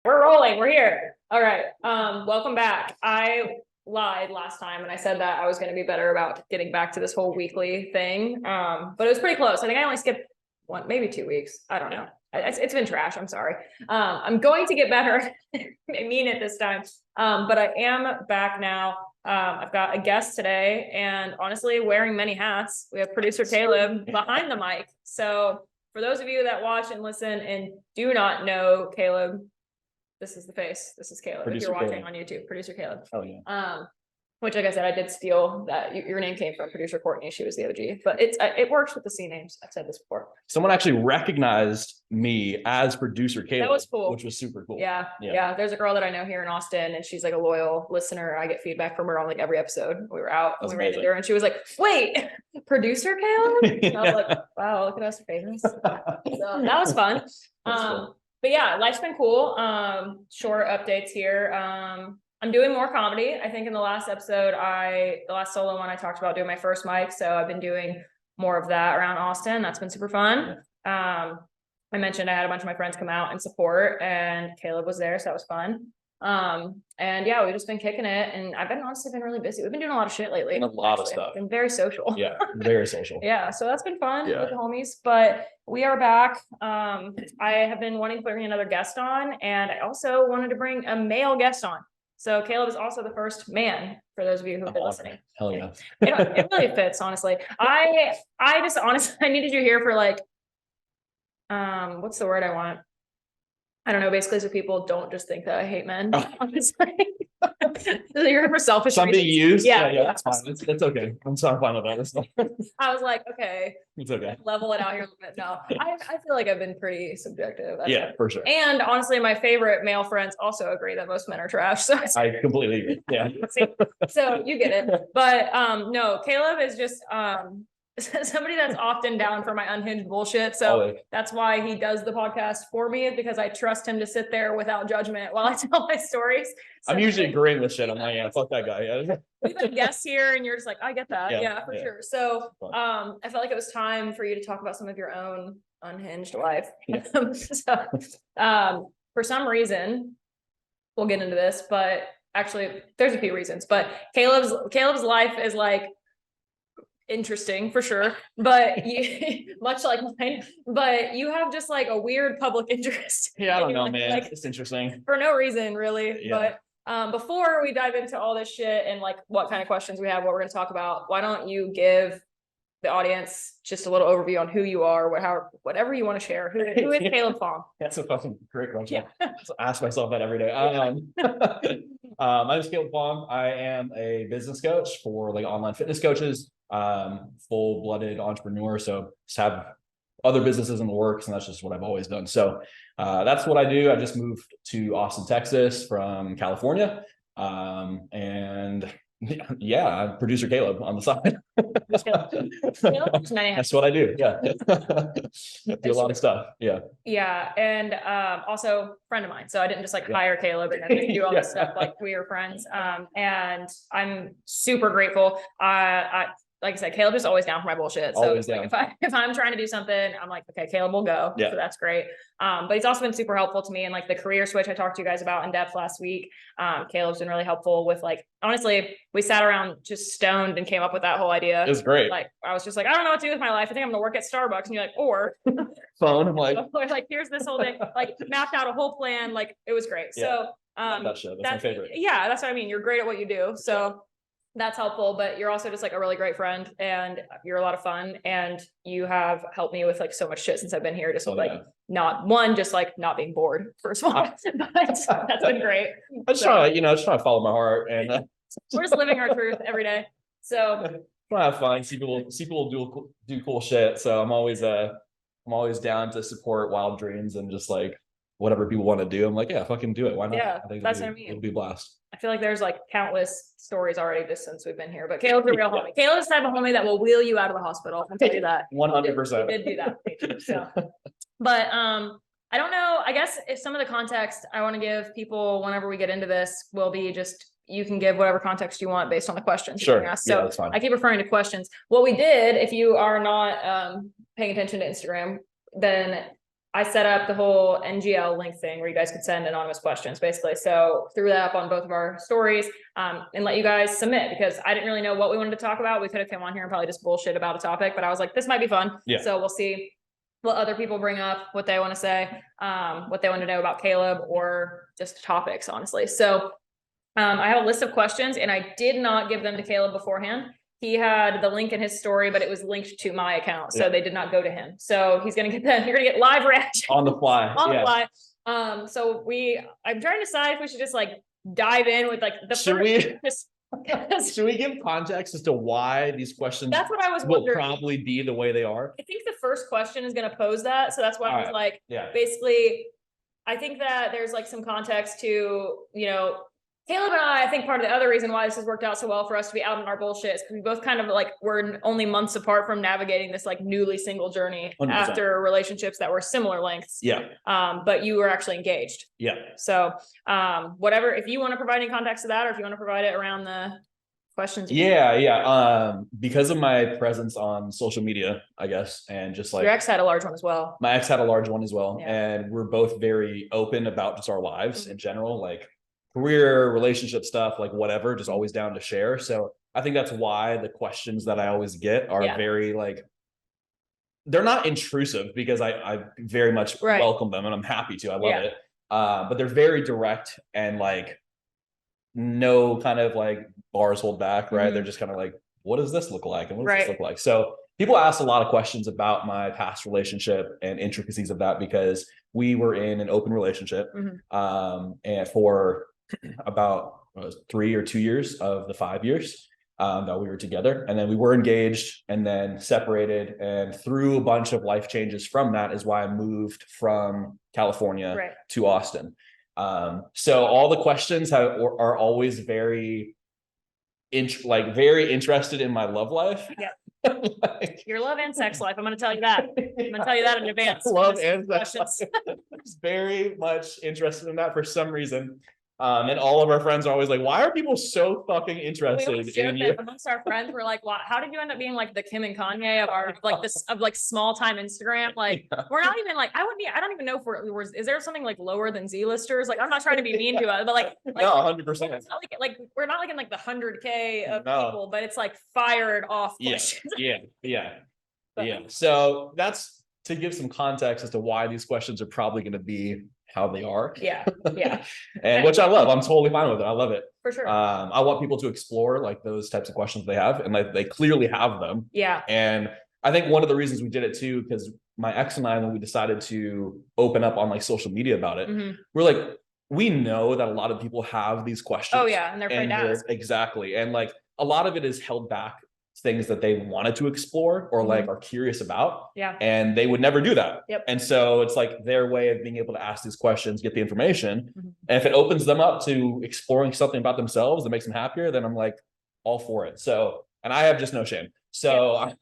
We're rolling. We're here. All right. Welcome back. I lied last time and I said that I was going to be better about getting back to this whole weekly thing. But it was pretty close. I think I only skipped one, maybe 2 weeks. I don't know. It's been trash. I'm sorry. I'm going to get better. I mean it this time. But I am back now. I've got a guest today and honestly wearing many hats. We have producer Caleb behind the mic. So for those of you that watch and listen and do not know Caleb, this is the face. This is Caleb. Producer if you're watching Caleb. On YouTube, producer Caleb. Oh yeah. Which, like I said, I did steal that. Your name came from producer Courtney. She was the OG, but it works with the C names. I've said this before. Someone actually recognized me as producer Caleb. That was cool. Which was super cool. Yeah. There's a girl that I know here in Austin, and she's like a loyal listener. I get feedback from her on like every episode. We were out, and we ran into her, and she was like, "Wait, producer Caleb?" And I was like, "Wow, look at us famous." So that was fun. Cool. But yeah, life's been cool. Short updates here. I'm doing more comedy. I think in the last episode, the last solo one, I talked about doing my first mic. So I've been doing more of that around Austin. That's been super fun. I mentioned I had a bunch of my friends come out and support, and Caleb was there. So that was fun. And yeah, we've just been kicking it, and I've been honestly been really busy. We've been doing a lot of shit lately. And a lot of stuff. Been very social. Yeah, very social. Yeah, so that's been fun with the homies. But we are back. I have been wanting to bring another guest on, and I also wanted to bring a male guest on. So Caleb is also the first man, for those of you who've been listening. Hell yeah. It really fits, honestly. I just honestly I needed you here for like what's the word I want? I don't know, basically so people don't just think that I hate men. Honestly. You're here for selfish Some being used. Yeah, that's fine. It's okay. I'm fine with that. I was like, okay. It's okay. Level it out here a little bit. No, I feel like I've been pretty subjective. For sure. And honestly, my favorite male friends also agree that most men are trash. So I completely agree. Yeah. So you get it. But no, Caleb is just somebody that's often down for my unhinged bullshit. So that's why he does the podcast for me, because I trust him to sit there without judgment while I tell my stories. So I'm usually agreeing with shit. I'm like, yeah, fuck that guy. Yeah. We've had guests here and you're just like, I get that. Yeah, for sure. So I felt like it was time for you to talk about some of your own unhinged life. For some reason, we'll get into this, but actually there's a few reasons, but Caleb's life is like interesting for sure, but much like mine, but you have just like a weird public interest. Yeah, I don't know, man. Like, it's interesting for no reason really. But before we dive into all this shit and like what kind of questions we have, what we're going to talk about, why don't you give the audience just a little overview on who you are, whatever you want to share. Who is Caleb Fong? That's a fucking great question. I ask myself that every day. My name is Caleb Fong. I am a business coach for like online fitness coaches, full-blooded entrepreneur. So just have other businesses in the works, and that's just what I've always done. So that's what I do. I just moved to Austin, Texas from California. And I'm producer Caleb on the side. That's what I do. Yeah. Do a lot of stuff. Yeah. And also friend of mine. So I didn't just like hire Caleb and then do all this stuff. Like we were friends. And I'm super grateful. Like I said, Caleb is always down for my bullshit. So like if I'm trying to do something, I'm like, okay, Caleb will go. So that's great. But he's also been super helpful to me in like the career switch I talked to you guys about in depth last week. Caleb's been really helpful with like, honestly, we sat around just stoned and came up with that whole idea. It was great. Like I was just like, I don't know what to do with my life. I think I'm gonna work at Starbucks. And you're like, or phone. I'm like, or like, here's this whole thing, like mapped out a whole plan. Like it was great. So that's my favorite. Yeah, that's what I mean. You're great at what you do. So that's helpful, but you're also just like a really great friend and you're a lot of fun and you have helped me with like so much shit since I've been here. Just just like not being bored, first of all. But that's been great. I just try to follow my heart, and we're just living our truth every day. So I have fun. See people do cool shit. So I'm always down to support wild dreams and just like whatever people want to do. I'm like, yeah, fucking do it. Why not? Yeah, that's what I mean. It'll be a blast. I feel like there's like countless stories already just since we've been here, but Caleb's a real homie. Caleb's the type of homie that will wheel you out of the hospital. I'll tell you that. 100%. We did do that. So, but I don't know. I guess if some of the context I want to give people whenever we get into this will be just, you can give whatever context you want based on the questions you're being asked. So that's fine. I keep referring to questions. What we did, if you are not paying attention to Instagram, then I set up the whole NGL link thing where you guys could send anonymous questions, basically. So threw that up on both of our stories, and let you guys submit, because I didn't really know what we wanted to talk about. We could have come on here and probably just bullshit about a topic, but I was like, this might be fun. Yeah. So we'll see what other people bring up, what they want to say, what they want to know about Caleb, or just topics, honestly. So I have a list of questions, and I did not give them to Caleb beforehand. He had the link in his story, but it was linked to my account, so they did not go to him. So he's gonna get them. You're gonna get live reaction on the fly. on the fly. So I'm trying to decide if we should just like dive in with like the Should we give context as to why these questions that's what I was will wondering. probably be the way they are? I think the first question is going to pose that. So that's why I was like, yeah, basically, I think that there's like some context to, you know, Caleb and I think part of the other reason why this has worked out so well for us to be out in our bullshit is because we both kind of like, we're only months apart from navigating this like newly single journey 100%. after relationships that were similar lengths. Yeah. But you were actually engaged. Yeah. So whatever, if you want to provide any context to that, or if you want to provide it around the questions. Yeah. Because of my presence on social media, I guess, and just like your ex had a large one as well. My ex had a large one as well. Yeah. And we're both very open about just our lives in general, like career, relationship stuff, like whatever, just always down to share. So I think that's why the questions that I always get are very like, they're not intrusive, because I very much welcome them and I'm happy to, I love it. But they're very direct and like no kind of like bars hold back, right? They're just kind of like, what does this look like? And what does this look like? So people ask a lot of questions about my past relationship and intricacies of that, because we were in an open relationship and for about 3 or 2 years of the 5 years that we were together. And then we were engaged and then separated. And through a bunch of life changes from that is why I moved from California to Austin. So all the questions are always very interested in my love life. Yeah. Like, your love and sex life. I'm going to tell you that. I'm going to tell you that in advance. Love and sex life. Very much interested in that for some reason. And all of our friends are always like, why are people so fucking interested in you? Amongst our friends, we're like, wow, how did you end up being like the Kim and Kanye of our like this of like small time Instagram? Like we're not even like, I don't even know if we're is there something like lower than Z-listers? Like I'm not trying to be mean to it, but like no, 100%. Like we're not like in like the 100K of people, but it's like fired off. Yeah. So that's to give some context as to why these questions are probably going to be how they are. Yeah. And which I love. I'm totally fine with it. I love it. For sure. I want people to explore like those types of questions they have, and like they clearly have them. Yeah. And I think one of the reasons we did it too, because my ex and I, when we decided to open up on like social media about it, we're like, we know that a lot of people have these questions. Oh yeah. And they're afraid to ask. Exactly. And like a lot of it is held back things that they wanted to explore or like are curious about. Yeah. And they would never do that. Yep. And so it's like their way of being able to ask these questions, get the information. And if it opens them up to exploring something about themselves that makes them happier, then I'm like all for it. So, and I have just no shame. So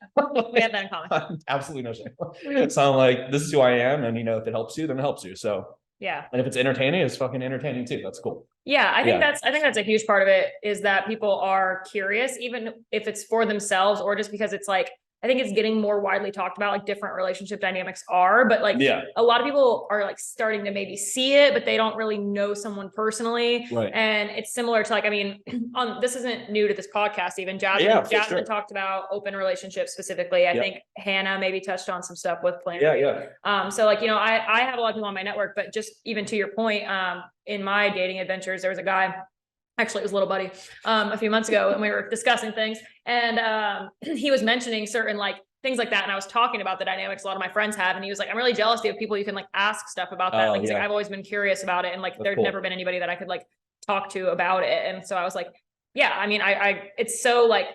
we have that in common. Absolutely no shame. So I'm like, this is who I am. And you know, if it helps you, then it helps you. So yeah. And if it's entertaining, it's fucking entertaining too. That's cool. Yeah, I think that's a huge part of it, is that people are curious, even if it's for themselves or just because it's like, I think it's getting more widely talked about, like different relationship dynamics are, but like a lot of people are like starting to maybe see it, but they don't really know someone personally. Right. And it's similar to like, I mean, this isn't new to this podcast, even Jasmine talked about open relationships specifically. I think Hannah maybe touched on some stuff with planning. So like, you know, I have a lot of people on my network, but just even to your point, in my dating adventures, there was a guy, actually it was a little buddy, a few months ago, and we were discussing things, and he was mentioning certain like things like that, and I was talking about the dynamics a lot of my friends have, and he was like, I'm really jealous of people you can like ask stuff about that. Like, he's like, I've always been curious about it, and like there's never been anybody that I could like talk to about it. And so I was like, yeah, I mean, I it's so like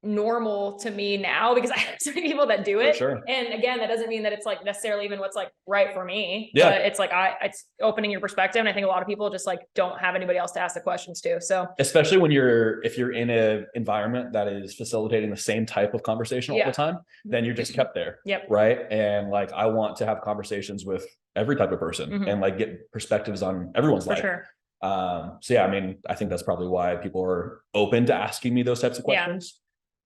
normal to me now because I have so many people that do it. And again, that doesn't mean that it's like necessarily even what's like right for me. But it's like it's opening your perspective. And I think a lot of people just like don't have anybody else to ask the questions to. So especially when if you're in an environment that is facilitating the same type of conversation all the time, then you're just kept there. Right. And like I want to have conversations with every type of person and like get perspectives on everyone's life. So yeah, I mean, I think that's probably why people are open to asking me those types of questions.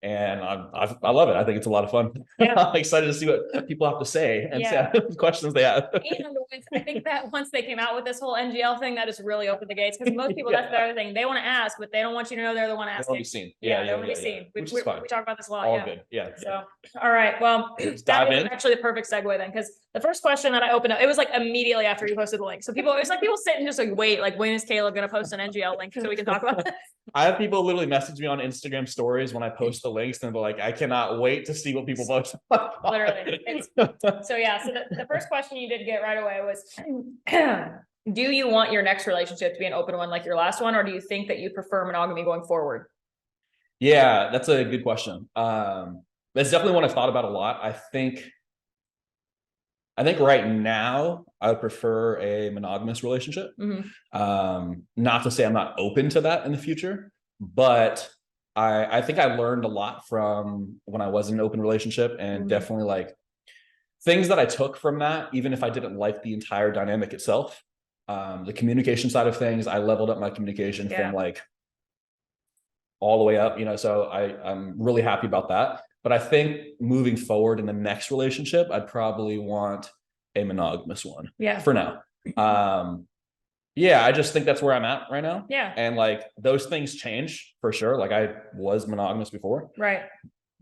And I love it. I think it's a lot of fun. Yeah. I'm excited to see what people have to say and questions they have. And I think that once they came out with this whole NGL thing, that just really opened the gates, because most people, that's the other thing. They want to ask, but they don't want you to know they're the one asking. They want to be seen. They want to be seen. We talk about this a lot. All good. Yeah. So, all right. Well, that is actually the perfect segue then, because the first question that I opened up, it was like immediately after you posted the link. So people, it's like people sit and just like wait, like when is Caleb going to post an NGL link so we can talk about it? I have people literally message me on Instagram stories when I post the links, and they're like, I cannot wait to see what people post. Literally. So yeah, so the first question you did get right away was, do you want your next relationship to be an open one like your last one, or do you think that you prefer monogamy going forward? Yeah, that's a good question. That's definitely one I've thought about a lot. I think right now I would prefer a monogamous relationship. Not to say I'm not open to that in the future, but I think I learned a lot from when I was in an open relationship, and definitely like things that I took from that, even if I didn't like the entire dynamic itself. The communication side of things, I leveled up my communication from like all the way up, so I'm really happy about that. But I think moving forward in the next relationship, I'd probably want a monogamous one. Yeah. For now. I just think that's where I'm at right now. Yeah. And like those things change for sure. Like I was monogamous before. Right.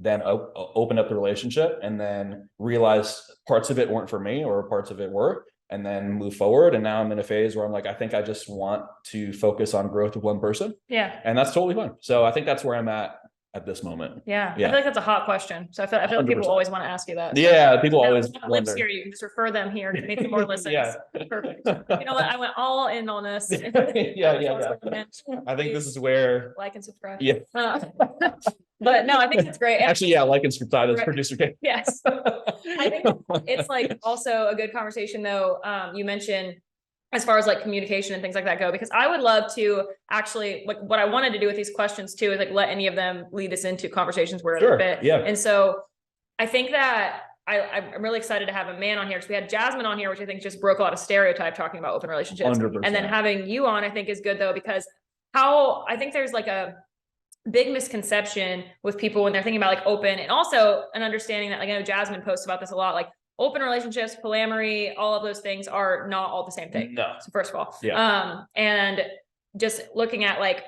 Then opened up the relationship and then realized parts of it weren't for me or parts of it were, and then move forward. And now I'm in a phase where I'm like, I think I just want to focus on growth with one person. Yeah. And that's totally fine. So I think that's where I'm at this moment. Yeah. I feel like that's a hot question. So I feel like people always want to ask you that. Yeah. People always wonder. Here, you can just refer them here to make some more listens. Yeah. Perfect. You know what? I went all in on this. Yeah. I think this is where like and subscribe. Yeah. But no, I think it's great. Actually, yeah, like and subscribe as producer K. Yes. I think it's like also a good conversation though. You mentioned as far as like communication and things like that go, because I would love to actually, like what I wanted to do with these questions too, is like let any of them lead us into conversations where it fit. Yeah. And so I think that I'm really excited to have a man on here, because we had Jasmine on here, which I think just broke a lot of stereotype talking about open relationships. 100%. And then having you on, I think is good though, because I think there's like a big misconception with people when they're thinking about like open, and also an understanding that like I know Jasmine posts about this a lot, like open relationships, polyamory, all of those things are not all the same thing. No. So first of all, and just looking at like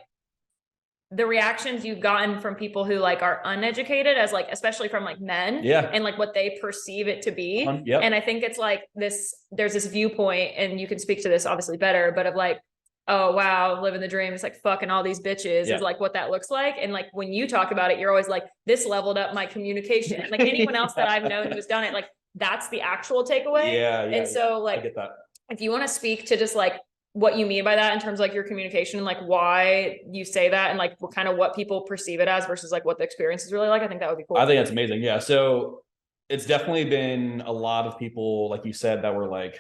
the reactions you've gotten from people who like are uneducated, as like, especially from like men, and like what they perceive it to be. And I think it's like there's this viewpoint, and you can speak to this obviously better, but of like, oh wow, living the dream, it's like fucking all these bitches is like what that looks like. And like when you talk about it, you're always like, this leveled up my communication. Like anyone else that I've known who's done it, like that's the actual takeaway. And so like, I get that. If you want to speak to just like what you mean by that in terms of like your communication, like why you say that, and like what kind of what people perceive it as versus like what the experience is really like, I think that would be cool. I think that's amazing. Yeah. So it's definitely been a lot of people, like you said, that were like,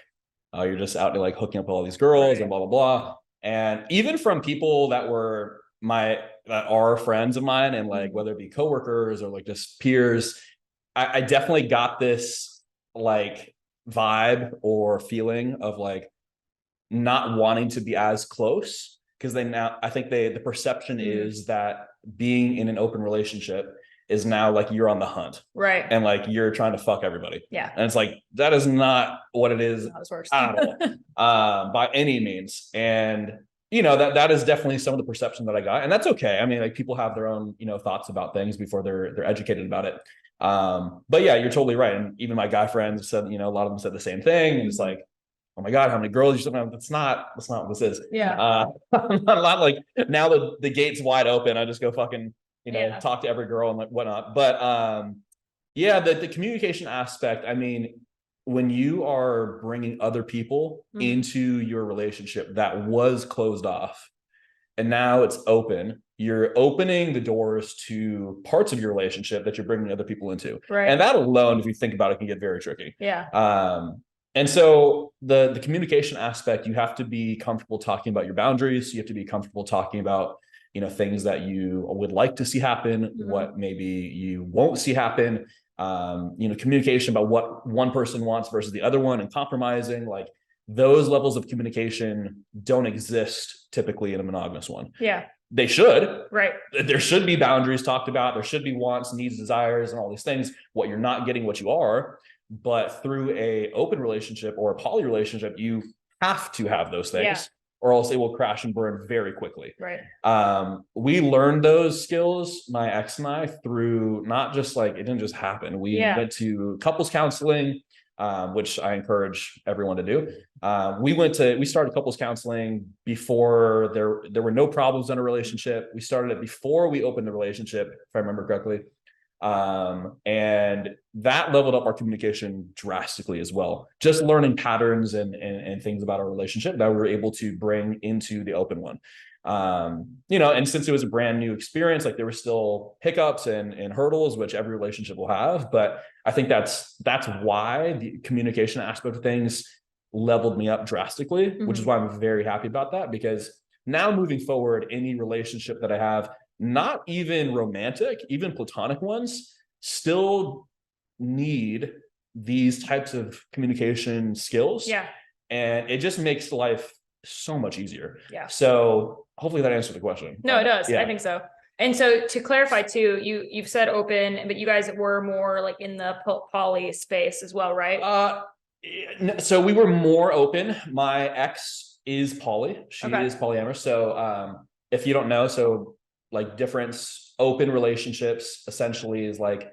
oh, you're just out there like hooking up with all these girls and blah, blah, blah. And even from people that are friends of mine, and like whether it be coworkers or like just peers, I definitely got this like vibe or feeling of like not wanting to be as close, because I think the perception is that being in an open relationship is now like you're on the hunt, right? And like you're trying to fuck everybody. Yeah. And it's like that is not what it is at all, by any means. And that is definitely some of the perception that I got, and that's okay. I mean, like people have their own thoughts about things before they're educated about it. But yeah, you're totally right. And even my guy friends said, a lot of them said the same thing. And it's like, oh my God, how many girls you should have? That's not what this is. Yeah. I'm not like, now the gate's wide open, I just go fucking, talk to every girl and like whatnot. But the communication aspect, I mean, when you are bringing other people into your relationship that was closed off and now it's open, you're opening the doors to parts of your relationship that you're bringing other people into. Right. And that alone, if you think about it, can get very tricky. Yeah. And so the communication aspect, you have to be comfortable talking about your boundaries. You have to be comfortable talking about, things that you would like to see happen, what maybe you won't see happen, communication about what one person wants versus the other one, and compromising, like those levels of communication don't exist typically in a monogamous one. Yeah. they should. Right. There should be boundaries talked about. There should be wants, needs, desires, and all these things. What you're not getting, what you are. But through a open relationship or a poly relationship, you have to have those things, or else it will crash and burn very quickly. Right. We learned those skills, my ex and I, through not just like, it didn't just happen. We went to couples counseling, which I encourage everyone to do. We started couples counseling before there were no problems in a relationship. We started it before we opened the relationship, if I remember correctly. And that leveled up our communication drastically as well. Just learning patterns and things about our relationship that we were able to bring into the open one. And since it was a brand new experience, like there were still hiccups and hurdles, which every relationship will have. But I think that's why the communication aspect of things leveled me up drastically, which is why I'm very happy about that, because now moving forward, any relationship that I have, not even romantic, even platonic ones, still need these types of communication skills. Yeah. And it just makes life so much easier. Yeah. So hopefully that answered the question. No, it does. I think so. And so to clarify too, you've said open, but you guys were more like in the poly space as well, right? So we were more open. My ex is poly. She is polyamorous. So if you don't know, so like difference, open relationships essentially is like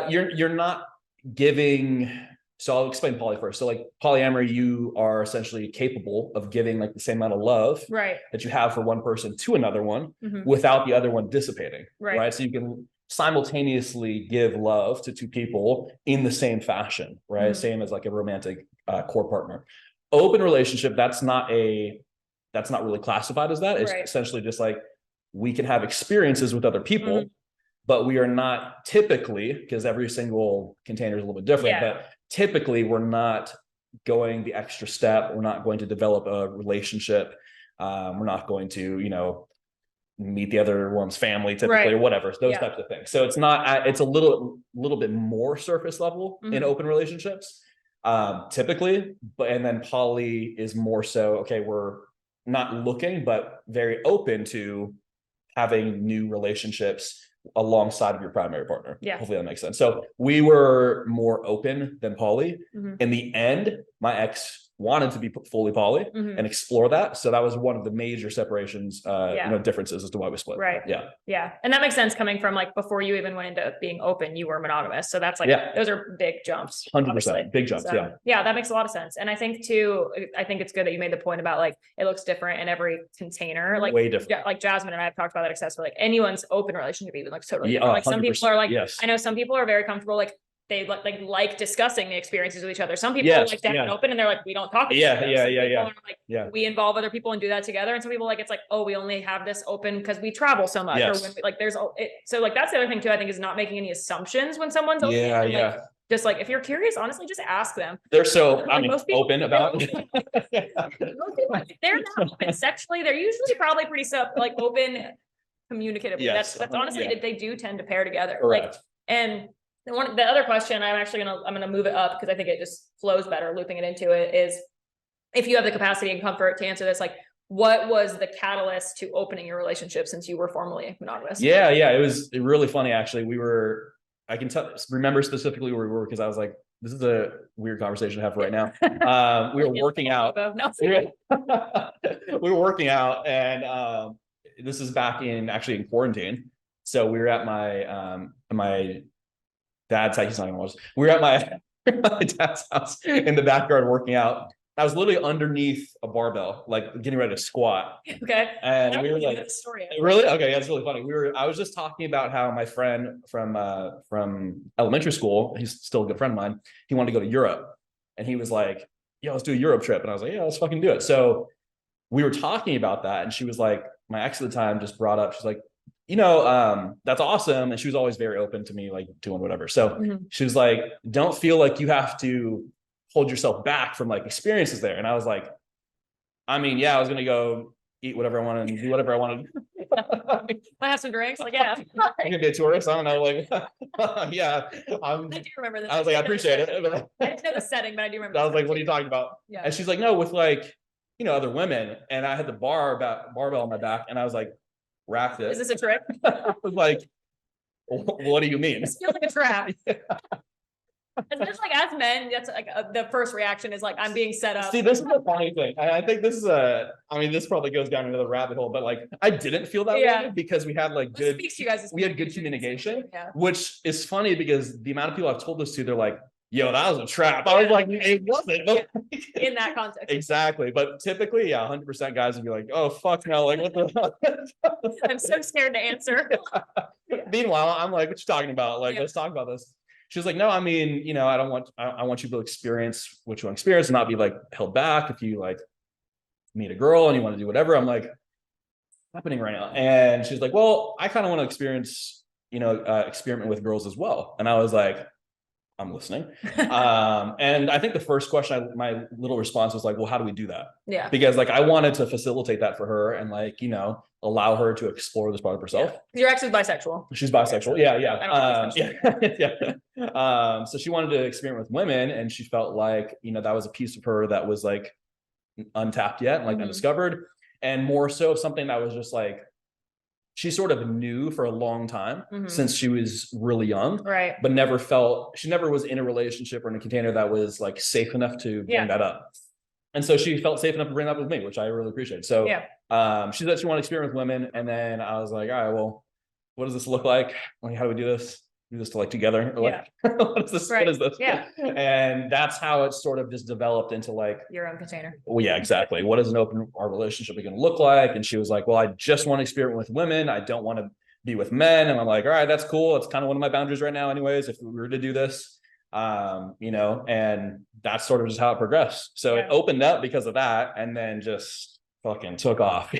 you're not giving. So I'll explain poly first. So like polyamory, you are essentially capable of giving like the same amount of love that you have for one person to another one without the other one dissipating. Right. So you can simultaneously give love to two people in the same fashion, right? Same as like a romantic core partner. Open relationship, that's not really classified as that. It's essentially just like we can have experiences with other people, but we are not typically, because every single container is a little bit different, but typically we're not going the extra step. We're not going to develop a relationship. We're not going to, meet the other one's family typically or whatever, those types of things. So it's a little bit more surface level in open relationships, typically, and then poly is more so, okay, we're not looking, but very open to having new relationships alongside of your primary partner. Hopefully that makes sense. So we were more open than poly. In the end, my ex wanted to be fully poly and explore that. So that was one of the major separations, differences as to why we split. Right. Yeah. And that makes sense coming from like before you even went into being open, you were monogamous. So that's like, those are big jumps. 100%. Obviously. Big jumps. So, yeah, that makes a lot of sense. And I think too, it's good that you made the point about like, it looks different in every container. Like way different. Like Jasmine and I have talked about that excessively. Like anyone's open relationship even looks totally different. Like some people are like, I know some people are very comfortable, like they like discussing the experiences with each other. Some people like to have it open and they're like, we don't talk. We involve other people and do that together. And some people like, it's like, oh, we only have this open because we travel so much. Or when so like, that's the other thing too, I think, is not making any assumptions when someone's open. Just like, if you're curious, honestly, just ask them. They're so open about they're not open sexually. They're usually probably pretty open communicatively. That's honestly, they do tend to pair together. Correct. And the other question, I'm gonna move it up because I think it just flows better, looping it into it, is if you have the capacity and comfort to answer this, like what was the catalyst to opening your relationship since you were formerly monogamous? It was really funny actually. I can remember specifically where we were, because I was like, this is a weird conversation to have right now. We were working out. We were working out, and this is back in quarantine. So we were at my dad's house. We were at my dad's house in the backyard working out. I was literally underneath a barbell, like getting ready to squat. Okay. And we were like, really? Okay, yeah, it's really funny. I was just talking about how my friend from elementary school, he's still a good friend of mine, he wanted to go to Europe. And he was like, yeah, let's do a Europe trip. And I was like, yeah, let's fucking do it. So we were talking about that. And she was like, my ex at the time just brought up, she's like, that's awesome. And she was always very open to me, like doing whatever. So she was like, don't feel like you have to hold yourself back from like experiences there. And I was like, I was going to go eat whatever I wanted and do whatever I wanted. I have some drinks. Like, yeah. I'm going to be a tourist. I don't know. Like, yeah. I do remember this. I was like, I appreciate it. I didn't know the setting, but I do remember. I was like, what are you talking about? Yeah. And she's like, no, with like, other women. And I had the barbell on my back. And I was like, racked it. Is this a trick? I was like, what do you mean? This feels like a trap. And just like as men, that's like the first reaction is like, I'm being set up. See, this is the funny thing. I think this is I mean, this probably goes down another rabbit hole, but like, I didn't feel that way because we had like good, we had good communication, which is funny because the amount of people I've told this to, they're like, yo, that was a trap. I was like, it wasn't. In that context. Exactly. But typically, 100% guys would be like, oh, fuck no. Like, what the I'm so scared to answer. Meanwhile, I'm like, what you talking about? Like, let's talk about this. She was like, no, I mean, you know, I want you to experience what you want to experience and not be like held back. If you like meet a girl and you want to do whatever, I'm like, happening right now. And she's like, well, I kind of want to experience, you know, experiment with girls as well. And I was like, I'm listening. And I think the first question, my little response was like, well, how do we do that? Yeah. Because like, I wanted to facilitate that for her and like, you know, allow her to explore this part of herself. Yeah. Your ex is bisexual. She's bisexual. Yeah. Yeah. So she wanted to experiment with women and she felt like, you know, that was a piece of her that was like untapped yet and like undiscovered, and more so something that was just like, she sort of knew for a long time since she was really young, right? But she never was in a relationship or in a container that was like safe enough to bring that up. And so she felt safe enough to bring that up with me, which I really appreciate. So she said she wanted to experiment with women. And then I was like, all right, well, what does this look like? Like, how do we do this? Do this to like together? Or like, what is this? What is this? Yeah. And that's how it sort of just developed into like your own container. Well, yeah, exactly. What is our relationship going to look like? And she was like, well, I just want to experiment with women. I don't want to be with men. And I'm like, all right, that's cool. It's kind of one of my boundaries right now anyways, if we were to do this, you know, and that's sort of just how it progressed. So it opened up because of that. And then just fucking took off.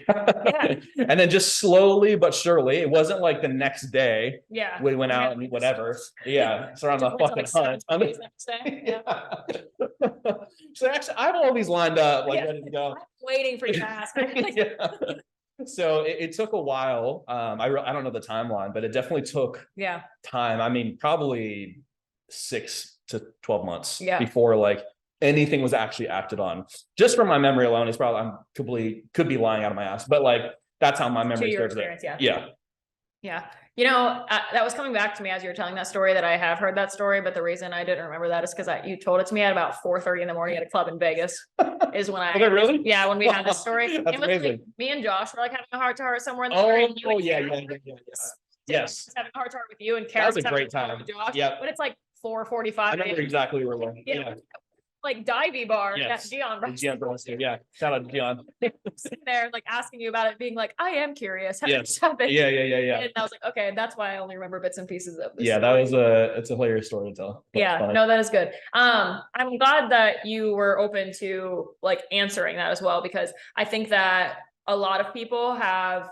And then just slowly but surely, it wasn't like the next day we went out and whatever. So on the fucking hunt. So actually I have all these lined up, like ready to go. I'm waiting for you to ask. So it took a while. I don't know the timeline, but it definitely took time. I mean, probably 6 to 12 months before like anything was actually acted on. Just from my memory alone, it's probably could be lying out of my ass, but like that's how my memory started. Yeah. You know, that was coming back to me as you were telling that story, that I have heard that story, but the reason I didn't remember that is because you told it to me at about 4:30 in the morning at a club in Vegas. Is when I really? Yeah, when we had this story. That's amazing. Like, me and Josh were like having a heart to heart somewhere in the Yes. Having a heart to heart with you, and Kara was a great time. Josh. But it's like 4:45. I remember exactly where we're going. Like divey bar that Gion shout out to Gion. Sitting there like asking you about it, being like, I am curious how this happened. Yeah. And I was like, okay, that's why I only remember bits and pieces of this story. That was it's a hilarious story to tell. No, that is good. I'm glad that you were open to like answering that as well, because I think that a lot of people have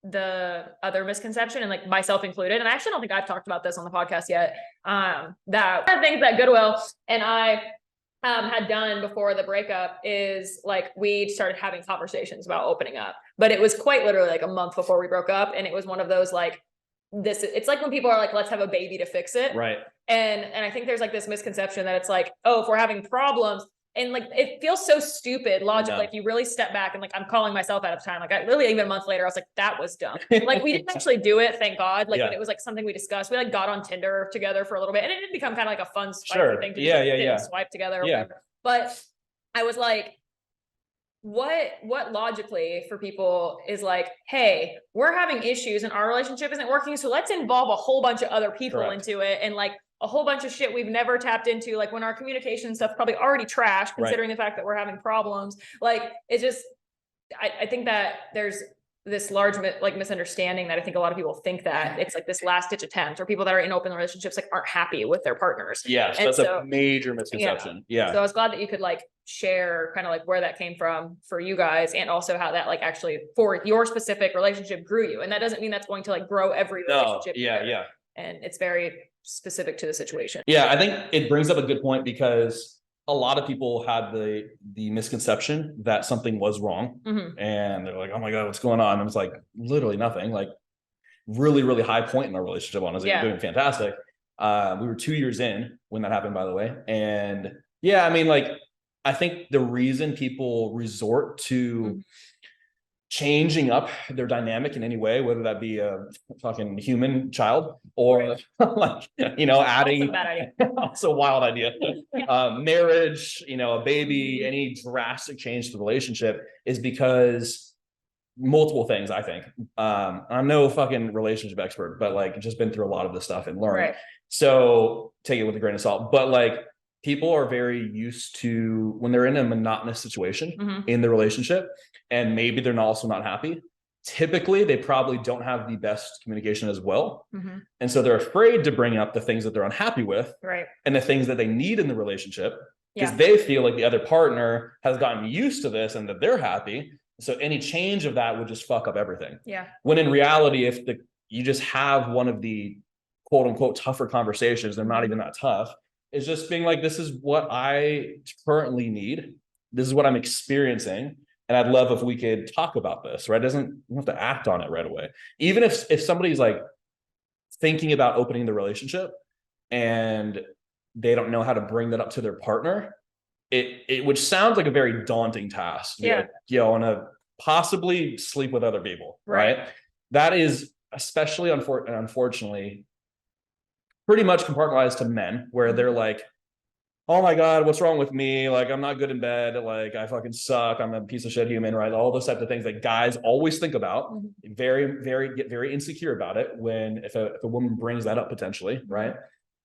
the other misconception, and like myself included, and I actually don't think I've talked about this on the podcast yet, that one of the things that Goodwill and I had done before the breakup is like we started having conversations about opening up, but it was quite literally like a month before we broke up. And it was one of those like, it's like when people are like, let's have a baby to fix it. Right. And I think there's like this misconception that it's like, oh, if we're having problems, and like it feels so stupid logically if you really step back, and like I'm calling myself out of time. Like I literally, even a month later, I was like, that was dumb. Like we didn't actually do it, thank God. Like when it was like something we discussed, we like got on Tinder together for a little bit, and it did become kind of like a fun spicy thing to just swipe together or whatever. But I was like, what logically for people is like, hey, we're having issues and our relationship isn't working, so let's involve a whole bunch of other people into it, and like a whole bunch of shit we've never tapped into, like when our communication stuff probably already trashed, considering the fact that we're having problems. Like it's just, I think that there's this large misunderstanding that I think a lot of people think that it's like this last ditch attempt, or people that are in open relationships like aren't happy with their partners. Yes, that's a major misconception. So I was glad that you could like share kind of like where that came from for you guys, and also how that like actually for your specific relationship grew you. And that doesn't mean that's going to like grow every relationship. And it's very specific to the situation. I think it brings up a good point, because a lot of people had the misconception that something was wrong, and they're like, oh my God, what's going on? And it's like literally nothing. Like really, really high point in our relationship, honestly. We're doing fantastic. We were 2 years in when that happened, by the way. And I mean, like, I think the reason people resort to changing up their dynamic in any way, whether that be a fucking human child or like, adding, bad idea. it's a wild idea, marriage, a baby, any drastic change to the relationship is because multiple things, I think. I'm no fucking relationship expert, but like just been through a lot of this stuff and learned. Right. So take it with a grain of salt. But like people are very used to when they're in a monotonous situation in the relationship, and maybe they're also not happy. Typically, they probably don't have the best communication as well. And so they're afraid to bring up the things that they're unhappy with, right, and the things that they need in the relationship, because they feel like the other partner has gotten used to this and that they're happy. So any change of that would just fuck up everything. Yeah. When in reality, if you just have one of the quote unquote tougher conversations, they're not even that tough. It's just being like, this is what I currently need. This is what I'm experiencing. And I'd love if we could talk about this, right? You don't have to act on it right away. Even if somebody's like thinking about opening the relationship and they don't know how to bring that up to their partner, which sounds like a very daunting task. Yeah. Like, I want to possibly sleep with other people, right? That is especially unfortunately pretty much compartmentalized to men, where they're like, oh my God, what's wrong with me? Like, I'm not good in bed. Like, I fucking suck. I'm a piece of shit human, right? All those types of things that guys always think about, get very insecure about it if a woman brings that up potentially, right?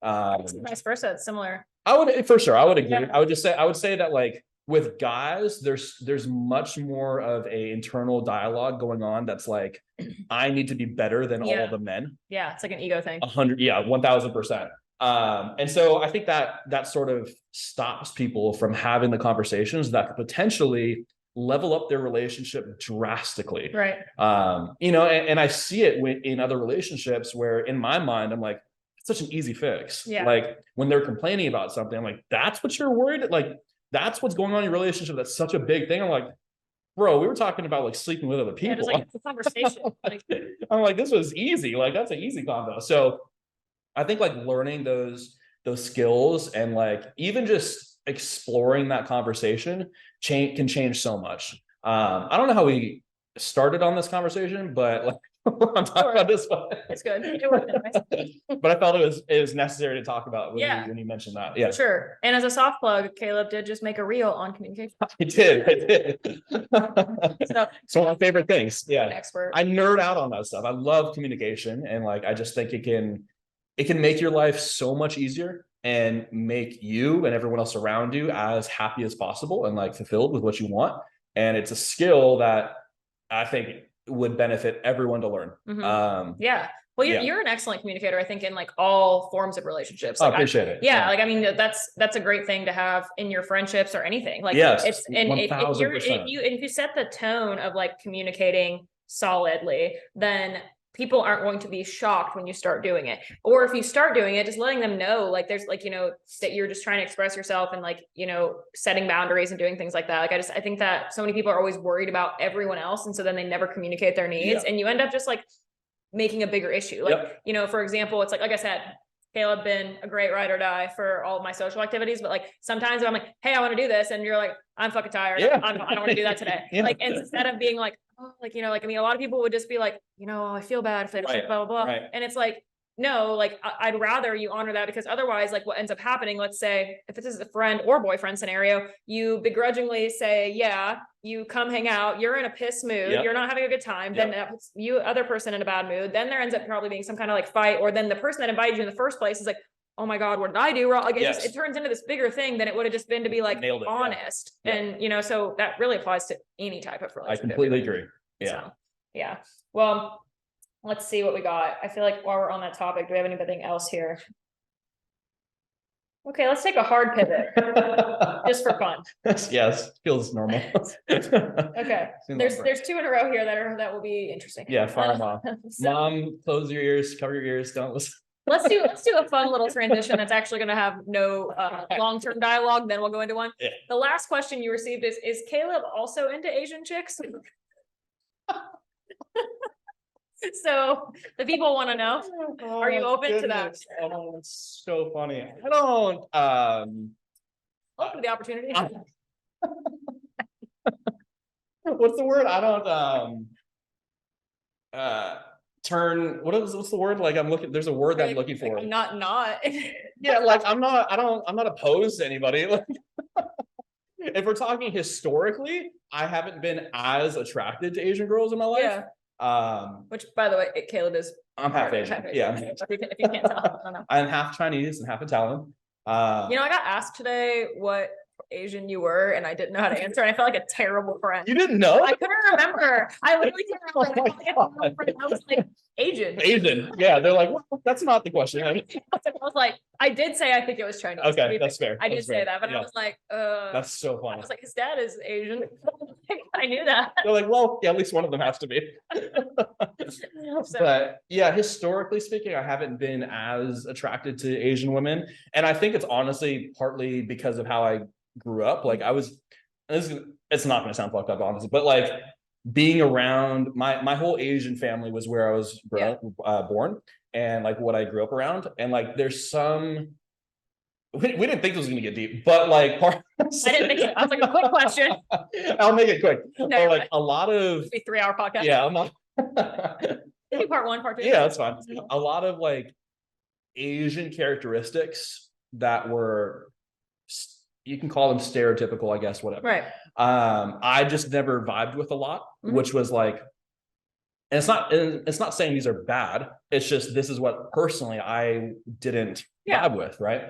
Vice versa, it's similar. I would, for sure, I would agree. Yeah. I would say that like with guys, there's much more of a internal dialogue going on that's like, I need to be better than all the men. Yeah, it's like an ego thing. 1000%. And so I think that sort of stops people from having the conversations that could potentially level up their relationship drastically. Right. And I see it in other relationships where in my mind, I'm like, it's such an easy fix. Yeah. Like when they're complaining about something, I'm like, that's what you're worried? Like, that's what's going on in your relationship. That's such a big thing. I'm like, bro, we were talking about like sleeping with other people. Yeah, just like it's a conversation. I'm like, this was easy. Like, that's an easy combo. So I think like learning those skills and like even just exploring that conversation can change so much. I don't know how we started on this conversation, but like I'm talking about this one. It's good. But I felt it was necessary to talk about when you mentioned that. Yeah, sure. And as a soft plug, Caleb did just make a reel on communication. I did. So it's one of my favorite things. Yeah, an expert. I nerd out on that stuff. I love communication, and like I just think it can make your life so much easier and make you and everyone else around you as happy as possible and like fulfilled with what you want. And it's a skill that I think would benefit everyone to learn. Well, you're an excellent communicator, I think, in like all forms of relationships. Like, I appreciate it. Yeah, like I mean, that's a great thing to have in your friendships or anything. Like, yes, if you set the tone of like communicating solidly, then people aren't going to be shocked when you start doing it. Or if you start doing it, just letting them know, like there's like, that you're just trying to express yourself and like, setting boundaries and doing things like that. Like I think that so many people are always worried about everyone else. And so then they never communicate their needs and you end up just like making a bigger issue. Like, for example, it's like I said, Caleb been a great ride or die for all of my social activities, but like sometimes I'm like, hey, I want to do this. And you're like, I'm fucking tired. I don't want to do that today. Like, instead of being like, oh, like, I mean, a lot of people would just be like, I feel bad if they blah, blah, blah. And it's like, no, like I'd rather you honor that, because otherwise, like what ends up happening, let's say if this is a friend or boyfriend scenario, you begrudgingly say, yeah, you come hang out, you're in a piss mood, you're not having a good time, then that puts you other person in a bad mood, then there ends up probably being some kind of like fight, or then the person that invited you in the first place is like, oh my God, what did I do wrong? Like it turns into this bigger thing than it would have just been to be like honest. And so that really applies to any type of relationship. I completely agree. So, well, let's see what we got. I feel like while we're on that topic, do we have anything else here? Okay, let's take a hard pivot just for fun. Yes, feels normal. Okay, there's two in a row here that will be interesting. Yeah, fire them off. Mom, close your ears, cover your ears, don't listen. Let's do a fun little transition that's actually going to have no long-term dialogue. Then we'll go into one. Yeah. The last question you received is Caleb also into Asian chicks? So the people want to know, are you open to that? Oh, it's so funny. I don't open to the opportunity. what's the word? I don't what's the word? Like I'm looking, there's a word that I'm looking for. Like, I'm not. Yeah, like I'm not opposed to anybody. Like, if we're talking historically, I haven't been as attracted to Asian girls in my life. Yeah. Which, by the way, Caleb is. I'm half Asian. Yeah. If you can't tell, I don't know. I'm half Chinese and half Italian. I got asked today what Asian you were, and I didn't know how to answer. And I felt like a terrible friend. You didn't know? I couldn't remember. I literally couldn't remember. I was like, Asian. Asian. Yeah, they're like, well, that's not the question. I was like, I did say I think it was Chinese. Okay, that's fair. I did say that, but I was like, that's so funny. I was like, his dad is Asian. I knew that. They're like, well, yeah, at least one of them has to be. But yeah, historically speaking, I haven't been as attracted to Asian women. And I think it's honestly partly because of how I grew up. Like it's not going to sound fucked up, honestly, but like being around my whole Asian family was where I was born, and like what I grew up around. And like there's some we didn't think this was going to get deep, but like I didn't think so. I was like, a quick question. I'll make it quick. No, but like a lot of 3-hour podcast. Yeah, I'm not part 1, part 2. Yeah, that's fine. A lot of like Asian characteristics that were, you can call them stereotypical, I guess, whatever. Right. I just never vibed with a lot, which was like, and it's not saying these are bad. It's just, this is what personally I didn't vibe with. Right.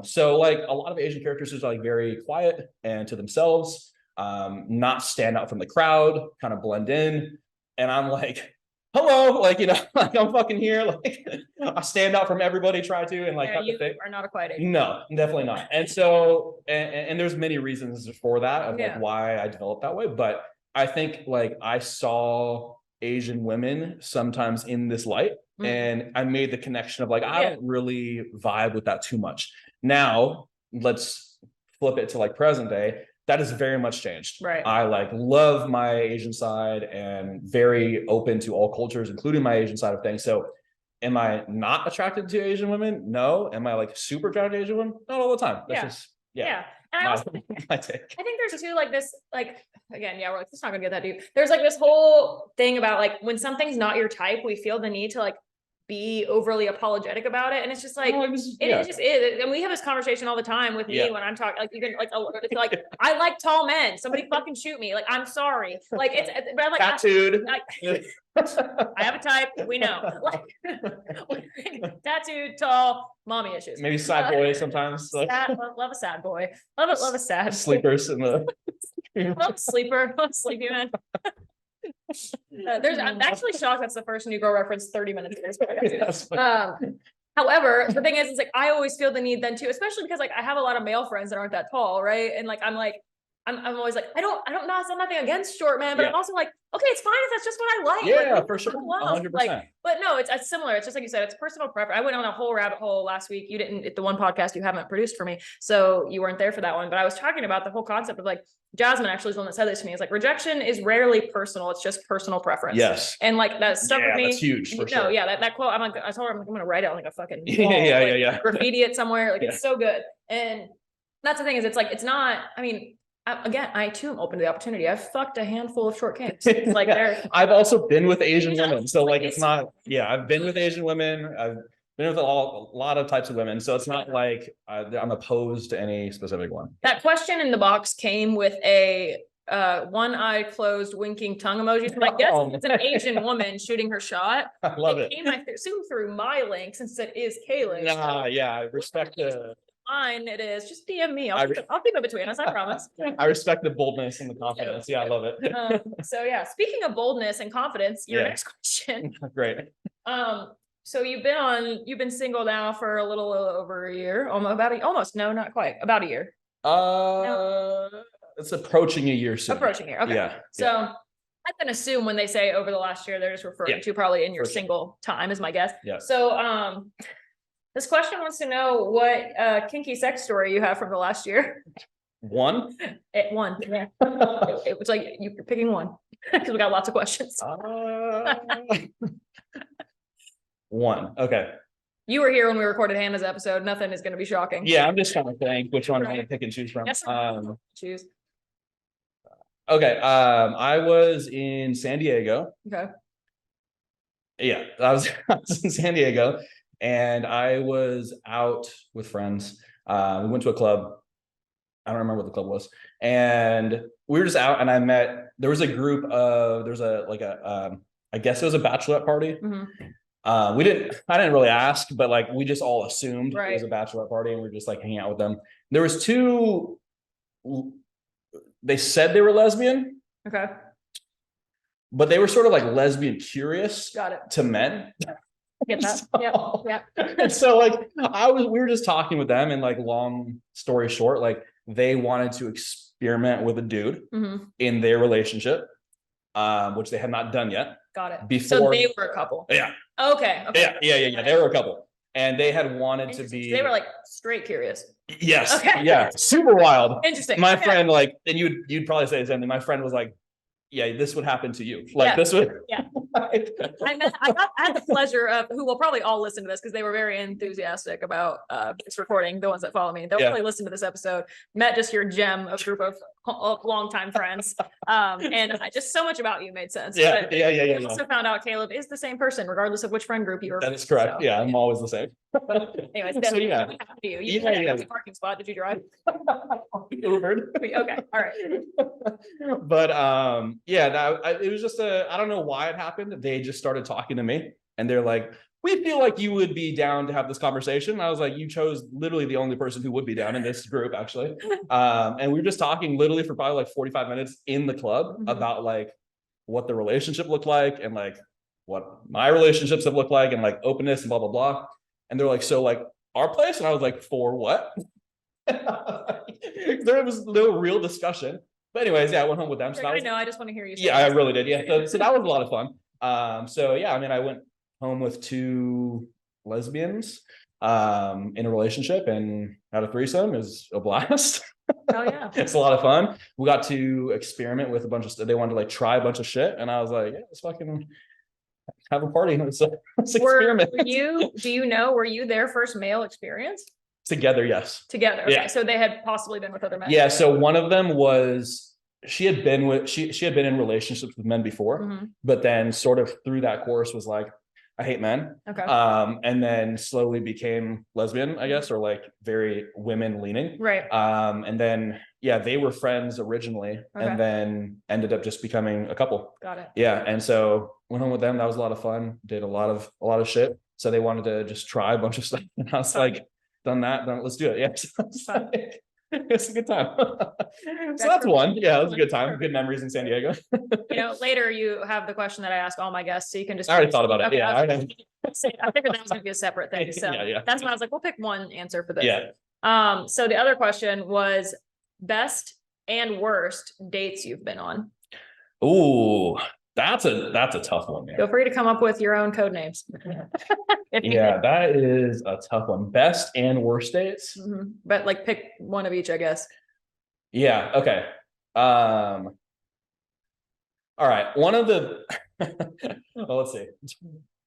So like a lot of Asian characters are like very quiet and to themselves, not stand out from the crowd, kind of blend in. And I'm like, hello, like, like I'm fucking here. Like I stand out from everybody, try to, and like, you are not a quiet Asian. No, definitely not. And so, and there's many reasons for that of like why I developed that way. But I think like I saw Asian women sometimes in this light, and I made the connection of like, I don't really vibe with that too much. Now let's flip it to like present day. That has very much changed. Right. I like love my Asian side and very open to all cultures, including my Asian side of things. So am I not attracted to Asian women? No. Am I like super attracted to Asian women? Not all the time. That's just, And I also think there's too like this, like, again, we're like, it's not gonna get that deep. There's like this whole thing about like when something's not your type, we feel the need to like be overly apologetic about it, and it's just like it just is. And we have this conversation all the time with me when I'm talking, like, you can like, it's like I like tall men, somebody fucking shoot me, like I'm sorry, like it's but I'm like tattooed. I have a type, we know, like tattooed, tall, mommy issues, maybe sad boy sometimes, like. Love a sad boy, love a sad sleepers in the love sleepy man. I'm actually shocked that's the first New Girl reference 30 minutes ago. However, the thing is, it's like I always feel the need then too, especially because like I have a lot of male friends that aren't that tall, right? And like I'm always like, I don't know, it's nothing against short men, but I'm also like, okay, it's fine if that's just what I like. Yeah, like, for sure. 100%. Like, but no, it's similar. It's just like you said, it's personal preference. I went on a whole rabbit hole last week. You didn't, the one podcast you haven't produced for me, so you weren't there for that one. But I was talking about the whole concept of like, Jasmine actually is the one that said this to me. It's like rejection is rarely personal. It's just personal preference. Yes. And like that stuff with me. That's huge. For sure. That quote. I told her I'm gonna write it on like a fucking wall, graffiti it somewhere. Like it's so good. And that's the thing is, it's like it's not. I mean, again, I too am open to the opportunity. I've fucked a handful of short kinks. It's like I've also been with Asian women, so like it's not. Yeah, I've been with Asian women. I've been with a lot of types of women, so it's not like I'm opposed to any specific one. That question in the box came with a one eye closed winking tongue emoji. So I guess it's an Asian woman shooting her shot. I love it. I assume through my link since it is Kayla. I respect the. Mine it is. Just DM me. I'll keep it between us. I promise. I respect the boldness and the confidence. Yeah, I love it. So yeah, speaking of boldness and confidence, your next question. Great. So you've been single now for a little over a year, not quite, about a year. It's approaching a year soon. Approaching a year. Okay. Yeah. So I can assume when they say over the last year, they're just referring to probably in your single time, is my guess. Yeah. So this question wants to know what kinky sex story you have from the last year. One? One. Yeah. It was like you're picking one because we got lots of questions. One. Okay. You were here when we recorded Hannah's episode. Nothing is going to be shocking. Yeah, I'm just trying to think which one I want to pick and choose from. Yes, choose. Okay. I was in San Diego. Okay. Yeah, I was in San Diego, and I was out with friends. We went to a club. I don't remember what the club was, and we were just out. And I met. There was a group of. There's a like a. I guess it was a bachelorette party. We didn't. I didn't really ask, but like we just all assumed it was a bachelorette party, and we are just like hanging out with them. There was two. They said they were lesbian. Okay. But they were sort of like lesbian curious. Got it. To men. Get that. Yeah. And so like we were just talking with them, and like long story short, like they wanted to experiment with a dude in their relationship, which they had not done yet. Got it. Before, so they were a couple. Yeah. Okay. Yeah. They were a couple, and they had wanted to be. They were like straight curious. Yes. Okay. Yeah. Super wild. Interesting. My friend, like, and you'd probably say the same thing. My friend was like, yeah, this would happen to you. Like this would. Yeah. I had the pleasure of, who will probably all listen to this because they were very enthusiastic about this recording. The ones that follow me, they'll probably listen to this episode. Met just your gem of group of longtime friends, and just so much about you made sense. Yeah. I also found out Caleb is the same person regardless of which friend group you were. That is correct. So, yeah, I'm always the same. But anyways, so yeah. You had a parking spot. Did you drive? Ubered. Okay. All right. But it was just I don't know why it happened. They just started talking to me, and they're like, we feel like you would be down to have this conversation. I was like, you chose literally the only person who would be down in this group, actually. And we were just talking literally for probably like 45 minutes in the club about like what the relationship looked like, and like what my relationships have looked like, and like openness and blah blah blah. And they're like, so like our place, and I was like, for what? There was no real discussion. But anyways, I went home with them. So I know. I just want to hear you. Yeah, I really did. Yeah, so that was a lot of fun. So yeah, I mean, I went home with two lesbians in a relationship, and had a threesome. It was a blast. Oh yeah, it's a lot of fun. We got to experiment with a bunch of stuff. They wanted to like try a bunch of shit, and I was like, yeah, let's fucking have a party. Let's experiment. Were you their first male experience? Together, yes. Together. Okay. Yeah. So they had possibly been with other men. Yeah. So one of them was she had been in relationships with men before, but then sort of through that course was like, I hate men. Okay. And then slowly became lesbian, I guess, or like very women leaning. Right. And then they were friends originally, and then ended up just becoming a couple. Got it. Yeah. And so went home with them. That was a lot of fun. Did a lot of shit. So they wanted to just try a bunch of stuff. And I was like, done that, then let's do it. Yeah. So it's a good time. So that's one. Yeah, it was a good time. Good memories in San Diego. Later you have the question that I ask all my guests, so you can just. I already thought about it. Okay, Yeah, I figured that was going to be a separate thing. So that's when I was like, we'll pick one answer for this. Yeah. So the other question was best and worst dates you've been on. Ooh, that's a tough one, man. Feel free to come up with your own code names. Yeah, that is a tough one. Best and worst dates. But like pick one of each, I guess. Yeah. Okay. All right. One of the well, let's see.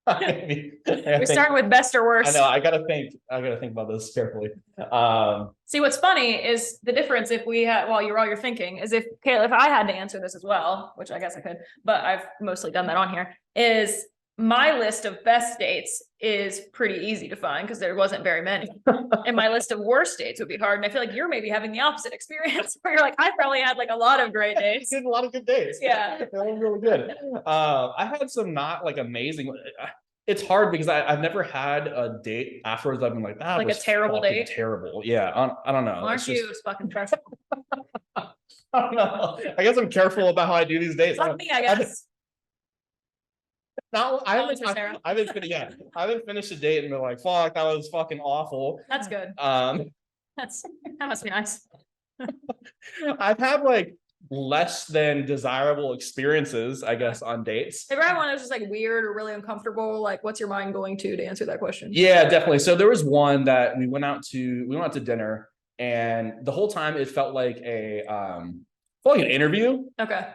We're starting with best or worst. I know. I gotta think about this carefully. See, what's funny is the difference if we had, while you're thinking, is if I had to answer this as well, which I guess I could, but I've mostly done that on here, is my list of best dates is pretty easy to find because there wasn't very many. And my list of worst dates would be hard. And I feel like you're maybe having the opposite experience where you're like, I probably had like a lot of great dates. Did a lot of good dates. Yeah. They were really good. I had some not like amazing. It's hard because I've never had a date afterwards. I've been like, that like was a terrible date. Terrible. Yeah. I don't know. Aren't you just fucking careful? I don't know. I guess I'm careful about how I do these dates. Like me, I guess. I haven't finished a date and been like, fuck, that was fucking awful. That's good. That must be nice. I've had like less than desirable experiences, I guess, on dates. If everyone was just like weird or really uncomfortable, like what's your mind going to answer that question? Yeah, definitely. So there was one that we went out to dinner, and the whole time it felt like an interview. Okay.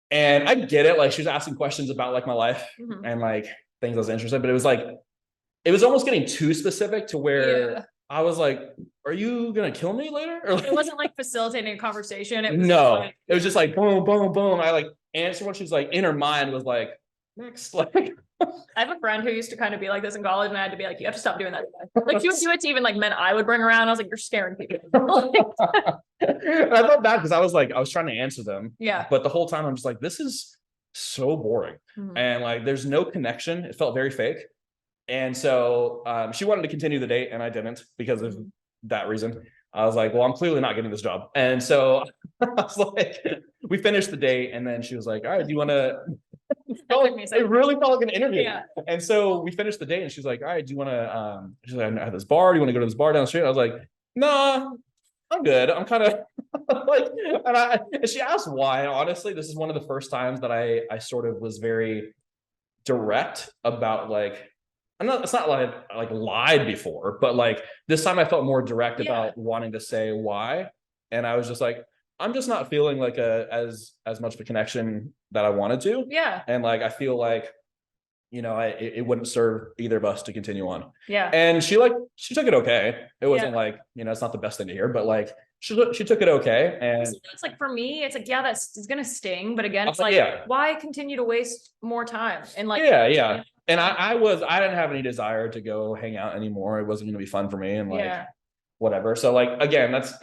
And I get it, like she was asking questions about like my life and like things I was interested in, but it was almost getting too specific to where I was like, are you gonna kill me later? Or It wasn't like facilitating a conversation. It was no, like, it was just like boom, boom, boom. I like answered what she's like in her mind was like, next, like. I have a friend who used to kind of be like this in college, and I had to be like, you have to stop doing that. Like she would do it to even like men I would bring around. I was like, you're scaring people. And I felt bad because I was trying to answer them. Yeah. But the whole time I'm just like, this is so boring. Mhm. And like there's no connection. It felt very fake. And so she wanted to continue the date, and I didn't because of that reason. I was like, well, I'm clearly not getting this job. And so I was like, we finished the date, and then she was like, all right, do you want to? It really felt like an interview. Yeah. And so we finished the date, and she's like, all right, do you want to? She's like, I have this bar. Do you want to go to this bar down the street? I was like, nah, I'm good. I'm kind of like, and she asked why. And honestly, this is one of the first times that I sort of was very direct about like, it's not like lied before, but like this time I felt more direct about wanting to say why. And I was just like, I'm just not feeling like as much of a connection that I wanted to. Yeah. And like, I feel like, it wouldn't serve either of us to continue on. Yeah. And she took it okay. It wasn't like, it's not the best thing to hear, but like she took it okay. And it's like, for me, it's like, yeah, it's going to sting. But again, it's like, why continue to waste more time? And like, yeah. And I didn't have any desire to go hang out anymore. It wasn't going to be fun for me and like, whatever. So like, again, it's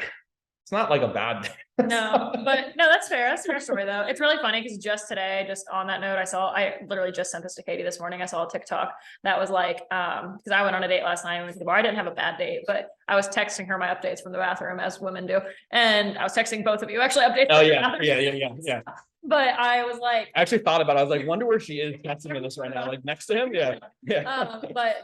not like a bad day. No, but no, that's fair. That's a fair story though. It's really funny because just today, just on that note, I literally just sent this to Katie this morning. I saw a TikTok that was like, because I went on a date last night and went to the bar. I didn't have a bad date, but I was texting her my updates from the bathroom as women do. And I was texting both of you actually updates. Oh yeah. But I was like, I actually thought about it. I was like, wonder where she is texting me this right now, like next to him. Yeah. But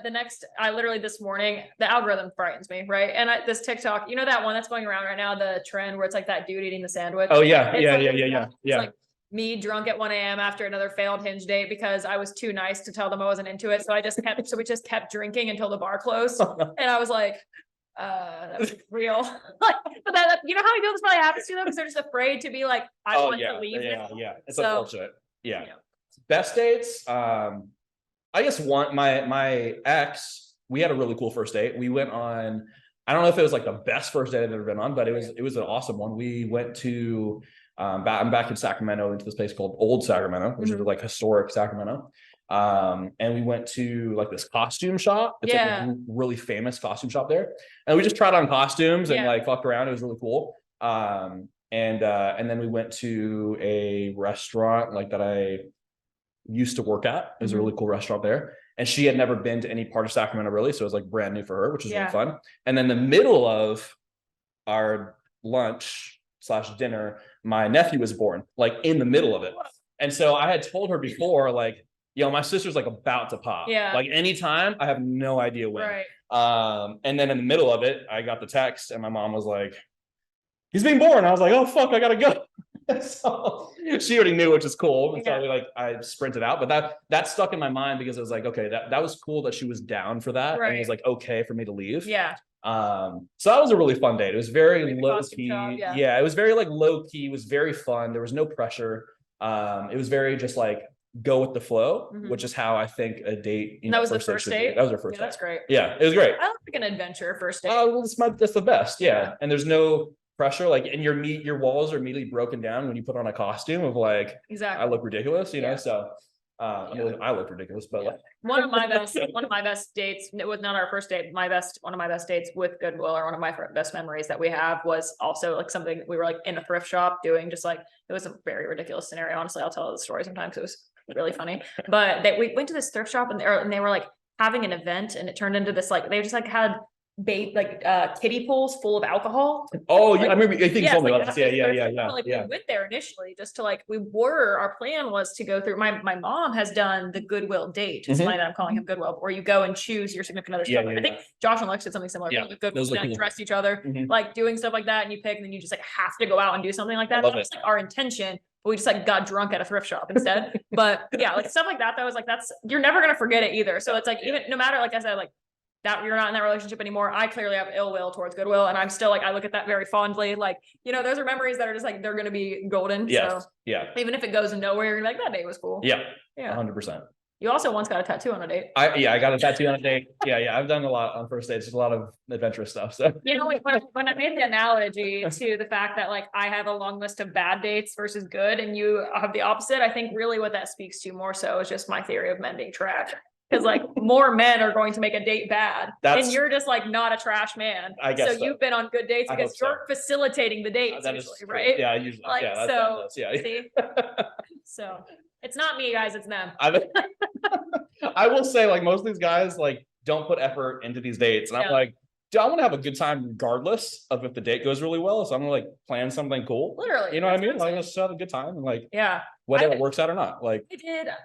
I literally this morning, the algorithm frightens me, right? And this TikTok, that one that's going around right now, the trend where it's like that dude eating the sandwich. Oh yeah, It's like me drunk at 1 a.m. after another failed Hinge date because I was too nice to tell them I wasn't into it. So we just kept drinking until the bar closed. And I was like, that's real. But that, how I feel this probably happens to them because they're just afraid to be like, I want to leave. Yeah. It's unfortunate. Yeah. Best dates. I guess my ex, we had a really cool first date. We went on, I don't know if it was like the best first date I've ever been on, but it was an awesome one. We went to I'm back in Sacramento, into this place called Old Sacramento, which is like historic Sacramento. And we went to like this costume shop. It's like a really famous costume shop there. And we just tried on costumes and like fucked around. It was really cool. And then we went to a restaurant like that I used to work at. It was a really cool restaurant there. And she had never been to any part of Sacramento really. So it was like brand new for her, which was really fun. And then the middle of our lunch/dinner, my nephew was born, like in the middle of it. And so I had told her before, like, my sister's like about to pop. Yeah. Like anytime, I have no idea when. Right. And then in the middle of it, I got the text and my mom was like, he's being born. I was like, oh fuck, I gotta go. So she already knew, which is cool. And so I sprinted out, but that stuck in my mind because I was like, okay, that was cool that she was down for that. And it was like, okay for me to leave. Yeah. So that was a really fun date. It was very low key. Yeah, it was very like low key. It was very fun. There was no pressure. It was very just like go with the flow, which is how I think a date. That was the first date. That was our first date. That's great. Yeah, it was great. I like an adventure first date. Oh, that's the best. Yeah, and there's no pressure. Like, and your walls are immediately broken down when you put on a costume of like, exactly, I look ridiculous, you know. So. I look ridiculous, but like one of my best dates. It was not our first date. One of my best dates with Goodwill, or one of my best memories that we have, was also like something we were like in a thrift shop doing. Just like, it was a very ridiculous scenario. Honestly, I'll tell the story sometimes. It was really funny. But we went to this thrift shop and they were like having an event, and it turned into this like they just like had kiddie pools full of alcohol. Oh, yeah, I remember. I think you told me about this. Yeah. Like we went there initially just to like, our plan was to go through. My mom has done the Goodwill date. It's funny that I'm calling him Goodwill, where you go and choose your significant other stuff. I think Josh and Lex did something similar. Yeah, Goodwill, cool. Dress each other, like doing stuff like that, and you pick, and then you just like have to go out and do something like that. That's like our intention. But we just like got drunk at a thrift shop instead. But yeah, like stuff like that. That was like, you're never gonna forget it either. So it's like, even no matter, like I said, like that you're not in that relationship anymore. I clearly have ill will towards Goodwill, and I'm still like, I look at that very fondly. Like, those are memories that are just like, they're going to be golden. Yes. So even if it goes nowhere, you're like, that day was cool. Yeah. 100%. You also once got a tattoo on a date. I got a tattoo on a date. Yeah. I've done a lot on first dates. There's a lot of adventurous stuff. So You know, when I made the analogy to the fact that like I have a long list of bad dates versus good, and you have the opposite, I think really what that speaks to more so is just my theory of men being trash. Because like more men are going to make a date bad, and you're just like not a trash man. I guess so you've been on good dates because you're facilitating the dates that usually, is right? Yeah, usually. Like, Yeah, so yeah. see? So it's not me, guys, it's them. I will say, like, most of these guys like don't put effort into these dates, and I'm like, dude, I want to have a good time regardless of if the date goes really well. So I'm gonna like plan something cool. Literally, you know what I mean? Like, let's have a good time, and like, yeah, whether it works out or not. Like,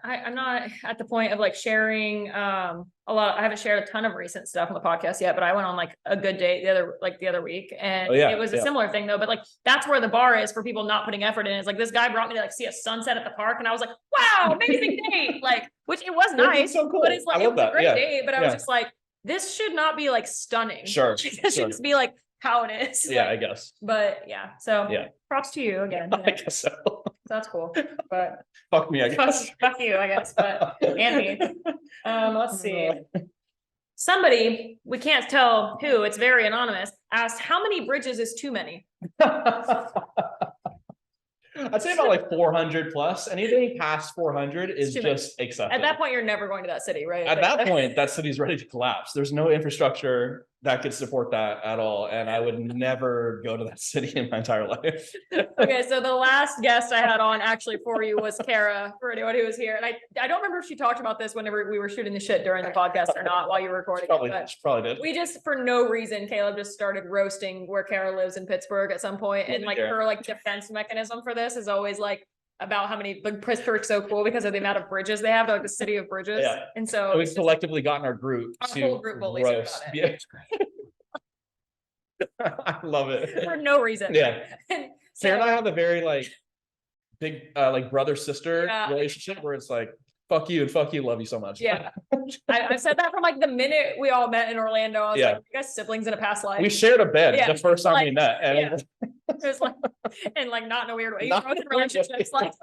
I'm not at the point of like sharing a lot. I haven't shared a ton of recent stuff on the podcast yet, but I went on like a good date the other week, and it was a similar thing though. But like that's where the bar is for people not putting effort in. It's like this guy brought me to like see a sunset at the park, and I was like, wow, amazing date. Like, which it was nice, so cool. but it's like it was a great date. But I was just like, this should not be like stunning. Sure. It should just be like how it is. Yeah, like, I guess. But yeah, so props to you again. I guess so. That's cool. But fuck me, I guess. Fuck you, I guess. But and me. Let's see. Somebody, we can't tell who, it's very anonymous, asked how many bridges is too many? I'd say about like 400 plus. Anything past 400 is just excessive. At that point, you're never going to that city, right? At that point, that city's ready to collapse. There's no infrastructure that could support that at all. And I would never go to that city in my entire life. Okay, so the last guest I had on actually for you was Kara, for anyone who was here. And I don't remember if she talked about this whenever we were shooting the shit during the podcast or not while you were recording. She probably did. We just, for no reason, Caleb just started roasting where Kara lives in Pittsburgh at some point. And like her like defense mechanism for this is always like about how many, like Pittsburgh's so cool because of the amount of bridges they have, like the city of bridges. Yeah. And so we've collectively gotten our group our to whole group roast. Yeah. I love it. For no reason. Yeah. And Sarah and I have a very like big like brother-sister relationship where it's like, fuck you and fuck you, love you so much. Yeah. I've said that from like the minute we all met in Orlando. I was like, you guys siblings in a past life. We shared a bed the first time we met. And it was like, and like not in a weird way. Both in relationships, like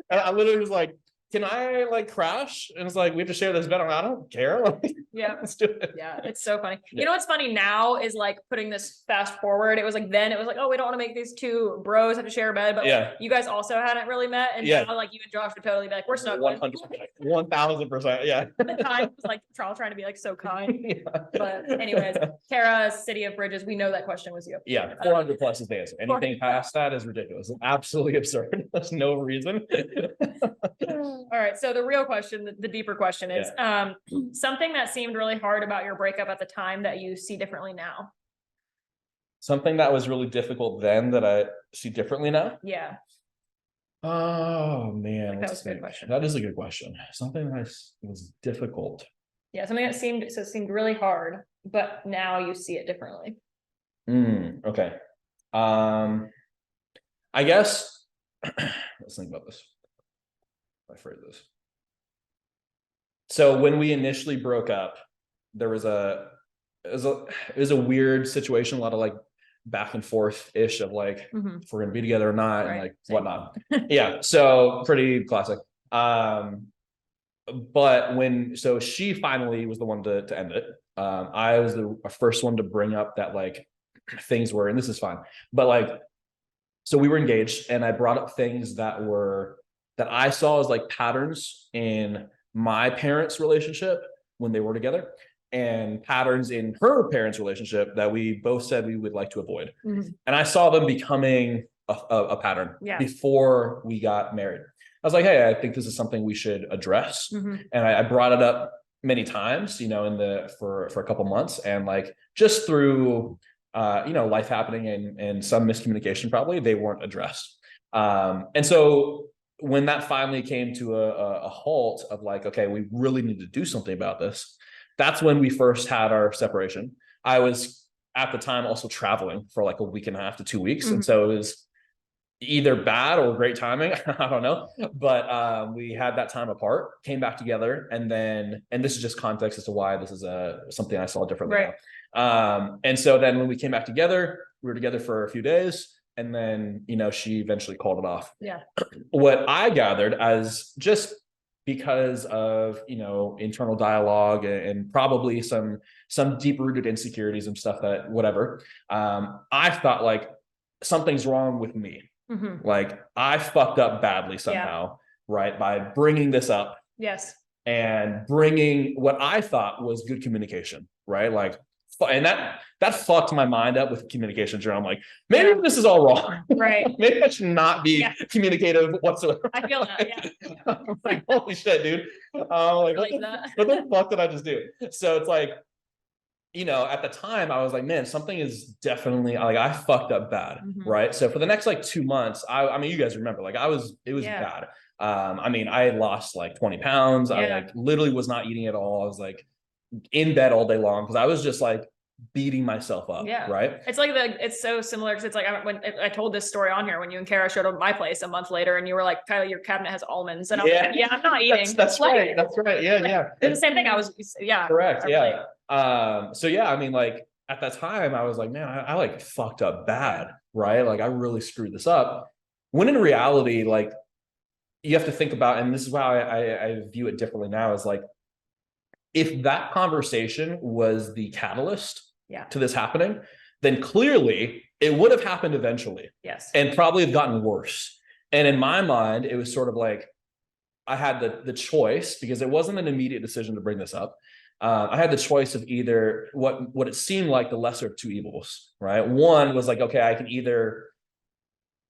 and I literally was like, can I like crash? And it's like, we have to share this bed. I don't care. Like, let's do it. Yeah, it's so funny. You know what's funny now is like putting this fast forward. It was like then it was like, oh, we don't want to make these two bros have to share a bed, but like, you guys also hadn't really met, and now like you and Josh would totally be like, we're snuggling. 1000%. Yeah. At the time it was like Charles trying to be like so kind. But anyways, Kara, City of Bridges, we know that question was you. Yeah, 400 plus is the answer. Anything past that is ridiculous. It's absolutely absurd. There's no reason. All right. So the real question, the deeper question is something that seemed really hard about your breakup at the time that you see differently now. Something that was really difficult then that I see differently now? Yeah. Oh man. That was a good question. That is a good question. Something that was difficult. Yeah, something that seemed really hard, but now you see it differently. Okay. I guess let's think about this. I phrase this. So when we initially broke up, there was it was a weird situation, a lot of like back and forth ish of like if we're gonna be together or not, and like whatnot. Yeah, so pretty classic. But so she finally was the one to end it. I was the first one to bring up that like things were, and this is fine, but like, so we were engaged, and I brought up things that I saw as like patterns in my parents' relationship when they were together, and patterns in her parents' relationship that we both said we would like to avoid. And I saw them becoming a pattern before we got married. I was like, hey, I think this is something we should address. And I brought it up many times, for a couple months, and like just through life happening and some miscommunication, probably they weren't addressed. And so when that finally came to a halt of like, okay, we really need to do something about this, that's when we first had our separation. I was at the time also traveling for like a week and a half to 2 weeks. And so it was either bad or great timing. I don't know. But we had that time apart, came back together. And this is just context as to why this is something I saw differently. And so then when we came back together, we were together for a few days. And then, she eventually called it off. Yeah. What I gathered as just because of, internal dialogue and probably some deep rooted insecurities and stuff that whatever. I thought like something's wrong with me. Like I fucked up badly somehow, right? By bringing this up. Yes. And bringing what I thought was good communication, right? Like, and that fucked my mind up with communication. I'm like, maybe this is all wrong. Right. Maybe I should not be communicative whatsoever. I feel that. Yeah. I'm like, holy shit, dude. Like, what the fuck did I just do? So it's like, at the time I was like, man, something is definitely like I fucked up bad, right? So for the next like 2 months, I mean, you guys remember, like it was bad. I mean, I lost like 20 pounds. I like literally was not eating at all. I was like in bed all day long because I was just like beating myself up. Yeah. Right. It's like it's so similar because it's like when I told this story on here when you and Kara showed up at my place a month later and you were like, Kylie, your cabinet has almonds. And I'm like, I'm not eating. That's right. That's right. Yeah. Like, yeah. It's the same thing. I was, correct. Yeah. So yeah, I mean, like at that time I was like, man, I like fucked up bad. Right. Like I really screwed this up. When in reality, like you have to think about, and this is how I view it differently now, is like, if that conversation was the catalyst to this happening, then clearly it would have happened eventually. Yes. And probably have gotten worse. And in my mind, it was sort of like, I had the choice, because it wasn't an immediate decision to bring this up. I had the choice of either what it seemed like the lesser of two evils, right? One was like, okay, I can either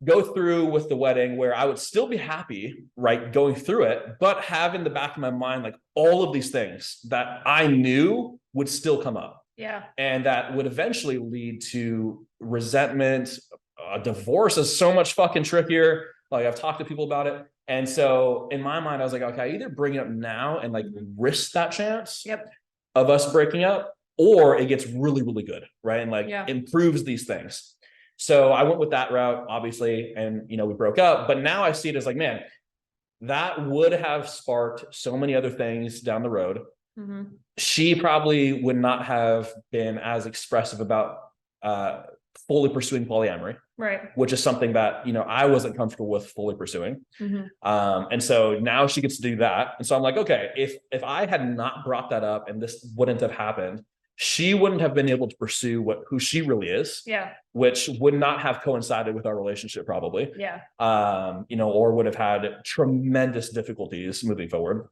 go through with the wedding where I would still be happy, right, going through it, but have in the back of my mind, like all of these things that I knew would still come up. Yeah. And that would eventually lead to resentment. Divorce is so much fucking trickier. Like I've talked to people about it. And so in my mind, I was like, okay, I either bring it up now and like risk that chance of us breaking up, or it gets really, really good, right? And like improves these things. So I went with that route, obviously, and we broke up. But now I see it as like, man, that would have sparked so many other things down the road. She probably would not have been as expressive about fully pursuing polyamory, right? Which is something that I wasn't comfortable with fully pursuing. And so now she gets to do that. And so I'm like, okay, if I had not brought that up and this wouldn't have happened, she wouldn't have been able to pursue who she really is, which would not have coincided with our relationship probably, or would have had tremendous difficulties moving forward.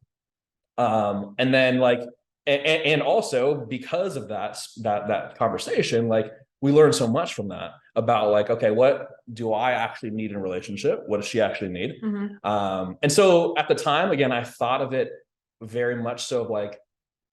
And then like, and also because of that conversation, like we learned so much from that about like, okay, what do I actually need in a relationship? What does she actually need? And so at the time, again, I thought of it very much so of like,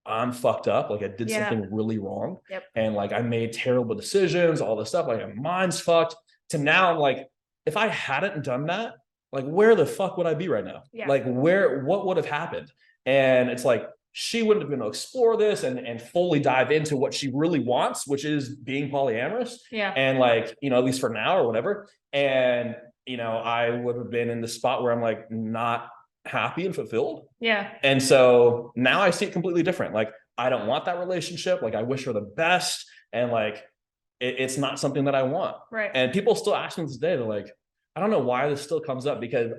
I'm fucked up. Like I did something really wrong. And like, I made terrible decisions, all this stuff. Like my mind's fucked. To now I'm like, if I hadn't done that, like where the fuck would I be right now? Like what would have happened? And it's like, she wouldn't have been able to explore this and fully dive into what she really wants, which is being polyamorous. And like, at least for now or whatever. And, I would have been in the spot where I'm like, not happy and fulfilled. And so now I see it completely different. Like, I don't want that relationship. Like, I wish her the best. And like, it's not something that I want. Right. And people still ask me today, they're like, I don't know why this still comes up, because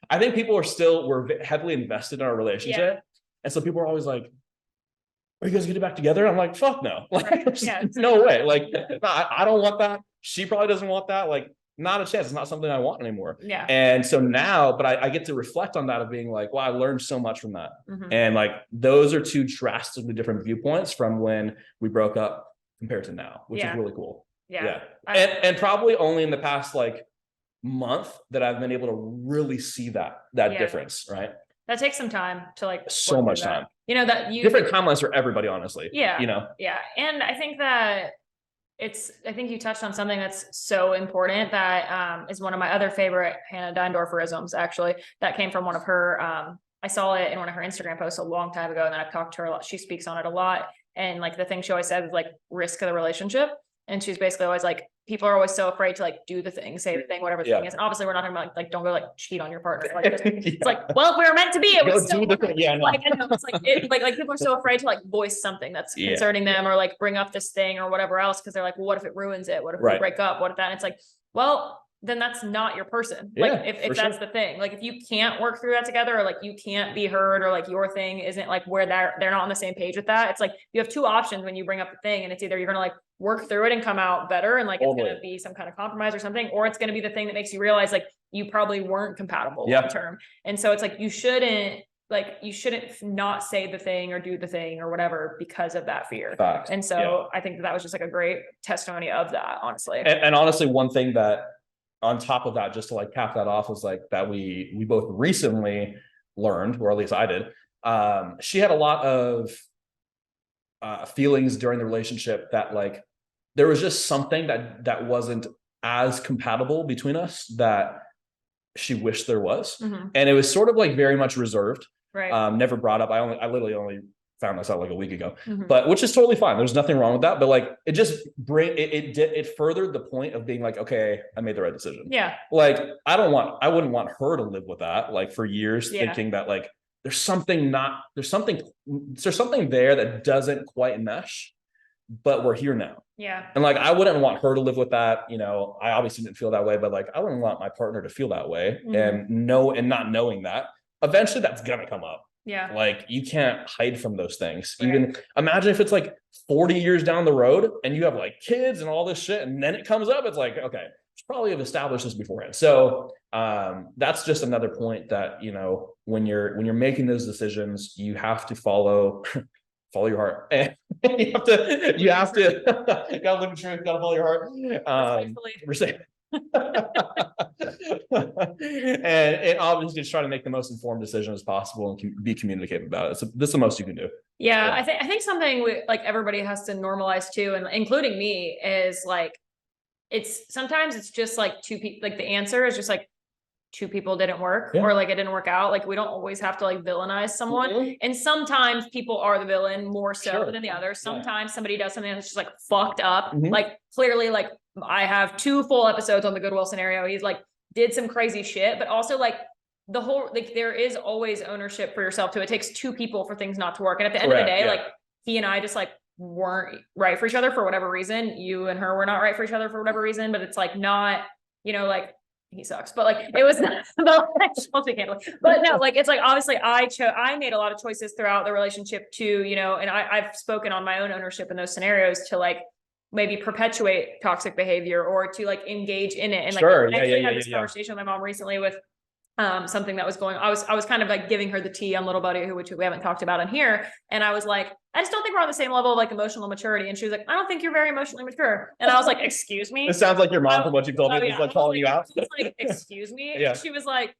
I think people were heavily invested in our relationship. And so people are always like, are you guys getting back together? I'm like, fuck no. Like, no way. Like, I don't want that. She probably doesn't want that. Like, not a chance. It's not something I want anymore. And so now, but I get to reflect on that of being like, well, I learned so much from that. And like, those are two drastically different viewpoints from when we broke up compared to now, which is really cool. And probably only in the past like month that I've been able to really see that difference, right? That takes some time to like so much time. That different timelines for everybody, honestly. And I think that I think you touched on something that's so important that is one of my other favorite Hannah Deindorferisms, actually, that came from one of her, I saw it in one of her Instagram posts a long time ago, and then I've talked to her a lot. She speaks on it a lot. And like the thing she always says is like risk of the relationship. And she's basically always like, people are always so afraid to like do the thing, say the thing, whatever the thing is. And obviously we're not talking about like don't go like cheat on your partner. Like it's like, well, if we were meant to be, it was so like I know it's like people are so afraid to like voice something that's concerning them, or like bring up this thing or whatever else, because they're like, well, what if it ruins it? What if we break up? What if that? And it's like, well, then that's not your person. Yeah, Like if that's the thing, like if you can't work through that together, or like you can't be heard, or like your thing isn't like where they're not on the same page with that. It's like you have two options when you bring up the thing, and it's either you're gonna like work through it and come out better, and like it's gonna be some kind of compromise or something, or it's gonna be the thing that makes you realize like you probably weren't compatible long term. And so it's like you shouldn't not say the thing or do the thing or whatever because of that fear. Fact. And so I think that was just like a great testimony of that, honestly. And honestly, one thing that on top of that, just to like cap that off, was like that we both recently learned, or at least I did. She had a lot of feelings during the relationship that like there was just something that wasn't as compatible between us that she wished there was. And it was sort of like very much reserved. Right. Never brought up. I literally only found this out like a week ago, but which is totally fine. There's nothing wrong with that. But like, it just it furthered the point of being like, okay, I made the right decision. Yeah. Like, I wouldn't want her to live with that, like for years, thinking that like, there's something there that doesn't quite mesh, but we're here now. Yeah. And like, I wouldn't want her to live with that. You know, I obviously didn't feel that way, but like, I wouldn't want my partner to feel that way and not knowing that eventually that's gonna come up. Yeah. Like you can't hide from those things. Right. Even imagine if it's like 40 years down the road and you have like kids and all this shit, and then it comes up, it's like, okay, should probably have established this beforehand. So that's just another point that, you know, when you're making those decisions, you have to follow your heart. And you have to gotta live in truth, gotta follow your heart. We're saying and obviously just try to make the most informed decision as possible and be communicative about it. So this is the most you can do. Yeah. I think something like everybody has to normalize too, and including me, is like sometimes it's just like two people, like the answer is just like two people didn't work or like it didn't work out. Like we don't always have to like villainize someone. And sometimes people are the villain more so than the others. Sometimes somebody does something that's just like fucked up. Like clearly, like I have 2 full episodes on the Goodwill scenario. He's like did some crazy shit, but also like the whole, like there is always ownership for yourself too. It takes 2 people for things not to work. And at the end of the day, like he and I just like weren't right for each other for whatever reason. You and her were not right for each other for whatever reason, but it's like not, you know, like he sucks, but like it was not but no, like it's like obviously I made a lot of choices throughout the relationship too, you know, and I've spoken on my own ownership in those scenarios to like maybe perpetuate toxic behavior or to like engage in it. And like I had this conversation with my mom recently with something that was going, I was kind of like giving her the tea on little buddy, which we haven't talked about in here. And I was like, I just don't think we're on the same level of like emotional maturity. And she was like, I don't think you're very emotionally mature. And I was like, excuse me. It sounds like your mom from what you told me, just like calling you out. I was like, excuse me. And she was like,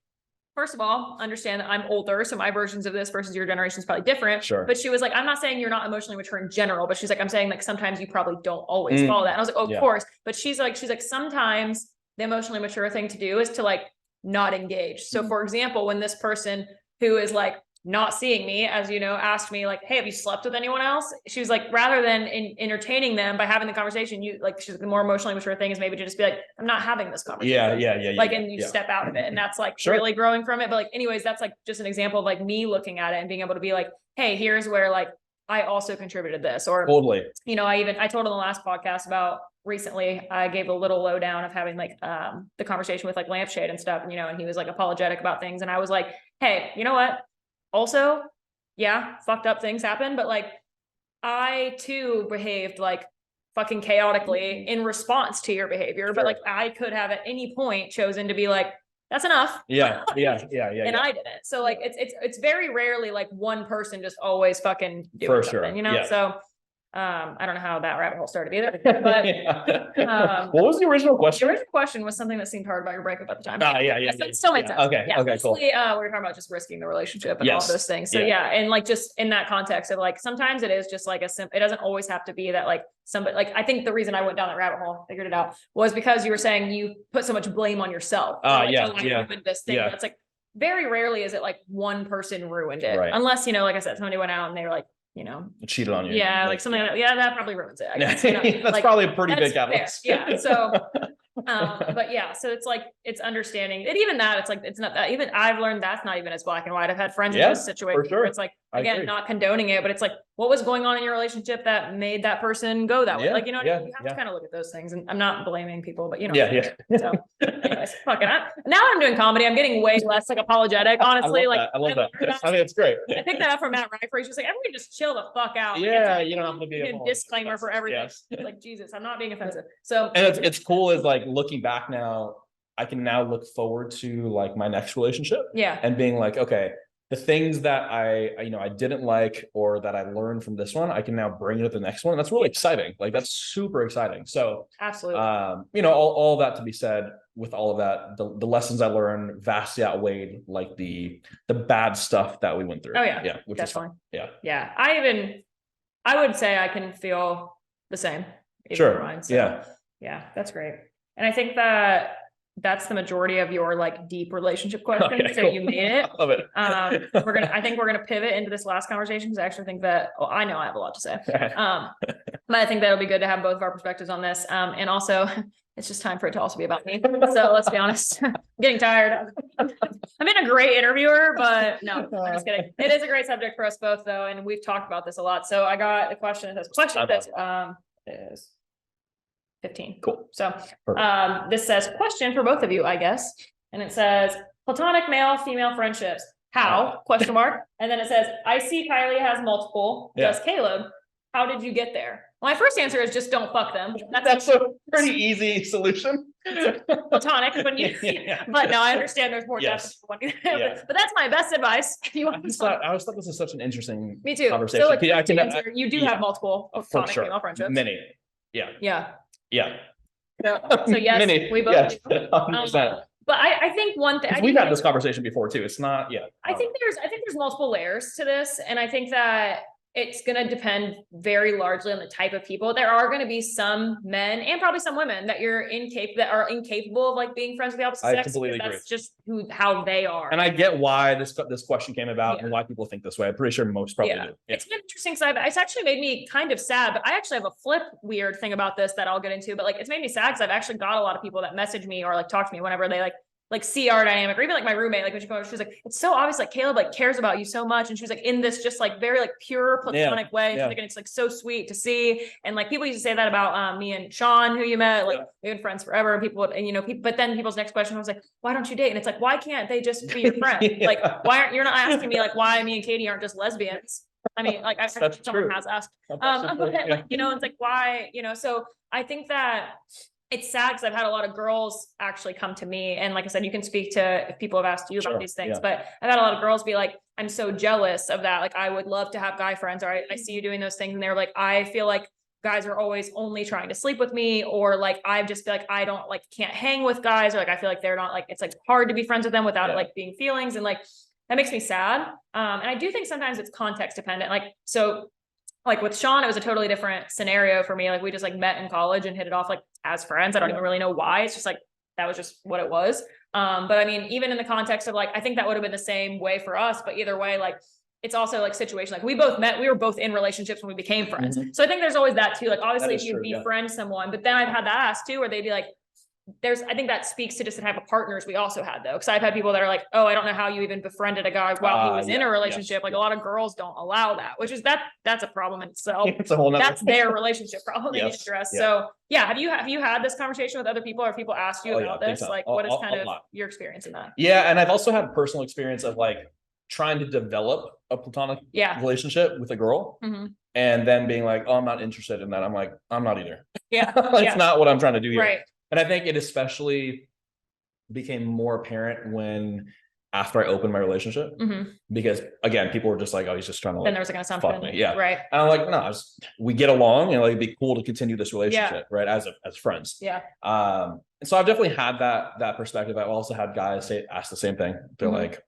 first of all, understand that I'm older, so my versions of this versus your generation is probably different. Sure. But she was like, I'm not saying you're not emotionally mature in general, but she's like, I'm saying like sometimes you probably don't always follow that. And I was like, oh, of course. But she's like, sometimes the emotionally mature thing to do is to like not engage. So for example, when this person who is like not seeing me, as you know, asked me like, hey, have you slept with anyone else? She was like, rather than entertaining them by having the conversation, you like, she's the more emotionally mature thing is maybe to just be like, I'm not having this conversation. Like, and you step out of it, and that's like really growing from it. But like, anyways, that's like just an example of like me looking at it and being able to be like, hey, here's where like I also contributed this, or you know, I told in the last podcast about recently, I gave a little lowdown of having like the conversation with like Lampshade and stuff, and you know, and he was like apologetic about things, and I was like, hey, you know what? Also, yeah, fucked up things happen, but like I too behaved like fucking chaotically in response to your behavior, but like I could have at any point chosen to be like, that's enough. And I didn't. So like it's very rarely like one person just always fucking doing something, you know? So I don't know how that rabbit hole started either, but what was the original question? The original question was something that seemed hard about your breakup at the time. It still makes sense. Okay, cool. We were talking about just risking the relationship and all those things. So and like just in that context of like sometimes it is just like it doesn't always have to be that like somebody, like I think the reason I went down that rabbit hole, figured it out, was because you were saying you put so much blame on yourself. Ruined this thing. That's like very rarely is it like one person ruined it, unless, you know, like I said, somebody went out and they were like, you know, cheated on you. Yeah, like something like that. That probably ruins it, I guess. You know? That's like, probably a pretty big catalyst. So but yeah, so it's like it's understanding. And even that, it's like it's not that, even I've learned that's not even as black and white. I've had friends in those situations where it's like again, not condoning it, but it's like, what was going on in your relationship that made that person go that way? Like, you know, you have to kind of look at those things, and I'm not blaming people, but you know. So anyways, fucking now I'm doing comedy, I'm getting way less like apologetic, honestly. I love that. I think it's great. I picked that up from Matt Rifer. He's just like, everybody just chill the fuck out. Yeah, you don't have to be a disclaimer for everything. Like, Jesus, I'm not being offensive. So, and it's cool is like looking back now, I can now look forward to like my next relationship. Yeah. And being like, okay, the things that I didn't like or that I learned from this one, I can now bring it to the next one. That's really exciting. Like, that's super exciting. So absolutely. All that to be said, with all of that, the lessons I learned vastly outweighed like the bad stuff that we went through. Oh yeah. Yeah. Which definitely. is fun. Yeah. Yeah. I would say I can feel the same. Sure. Mine, so, yeah, that's great. And I think that's the majority of your like deep relationship questions. Okay, so cool. You made it. Love it. I think we're gonna pivot into this last conversation because I actually think that I know I have a lot to say. But I think that'll be good to have both of our perspectives on this. And also it's just time for it to also be about me. So let's be honest. I'm getting tired. I've been a great interviewer, but no, I'm just kidding. It is a great subject for us both though, and we've talked about this a lot. So I got a question that is 15. Cool. So this says question for both of you, I guess. And it says platonic male female friendships. How? Question mark. And then it says, I see Kylie has multiple. Does Caleb? How did you get there? My first answer is just don't fuck them. That's a pretty easy solution. Platonic, but no, I understand there's more depth. But that's my best advice. If you want I always thought this is such an interesting Me too. conversation. So like, you do have multiple platonic female friendships. Many. Yeah. So yes, many. We both. Yes. 100%. But I think one thing we've had this conversation before too. It's not. I think there's multiple layers to this, and I think that it's going to depend very largely on the type of people. There are going to be some men and probably some women that are incapable of like being friends with the opposite sex. I completely agree. That's just how they are. And I get why this question came about and why people think this way. I'm pretty sure most probably do. It's been interesting because it's actually made me kind of sad, but I actually have a flip weird thing about this that I'll get into, but like, it's made me sad because I've actually got a lot of people that message me or like talk to me whenever they like see our dynamic, or even like my roommate, like when she goes, she was like, it's so obvious, like Caleb like cares about you so much. And she was like in this just like very like pure platonic way. She's like, and it's like so sweet to see. And like people used to say that about me and Sean, who you met, like we've been friends forever. And people, and but then people's next question was like, why don't you date? And it's like, why can't they just be your friend? Like, why aren't you're not asking me like why me and Katie aren't just lesbians? I mean, like someone has asked, like, it's like, why, so I think that it's sad because I've had a lot of girls actually come to me. And like I said, you can speak to if people have asked you about these things, but I've had a lot of girls be like, I'm so jealous of that. Like, I would love to have guy friends, or I see you doing those things. And they're like, I feel like guys are always only trying to sleep with me, or like, I just feel like I don't like, can't hang with guys, or like, I feel like they're not like, it's like hard to be friends with them without it like being feelings. And like, that makes me sad. And I do think sometimes it's context dependent. Like with Sean, it was a totally different scenario for me. Like we just like met in college and hit it off like as friends. I don't even really know why. It's just like, that was just what it was. But I mean, even in the context of like, I think that would have been the same way for us, but either way, like, it's also like situation, like we were both in relationships when we became friends. So I think there's always that too. Like obviously if you befriend someone, but then I've had that ask too, where they'd be like, I think that speaks to just the type of partners we also had though. Cause I've had people that are like, oh, I don't know how you even befriended a guy while he was in a relationship. Like a lot of girls don't allow that, which is that's a problem in itself. It's a whole that's their relationship problem they need to address. So yeah. Have you had this conversation with other people, or people asked you about this? Like what is kind of your experience in that? Yeah. And I've also had personal experience of like trying to develop a platonic relationship with a girl and then being like, oh, I'm not interested in that. I'm like, I'm not either. Yeah. It's not what I'm trying to do here. Right. And I think it especially became more apparent after I opened my relationship, because again, people were just like, oh, he's just trying to then there was like an assumption. Fuck me. Yeah. Right. And I'm like, no, we get along and like, it'd be cool to continue this relationship, right. As friends. Yeah. And so I've definitely had that perspective. I've also had guys ask the same thing. They're like,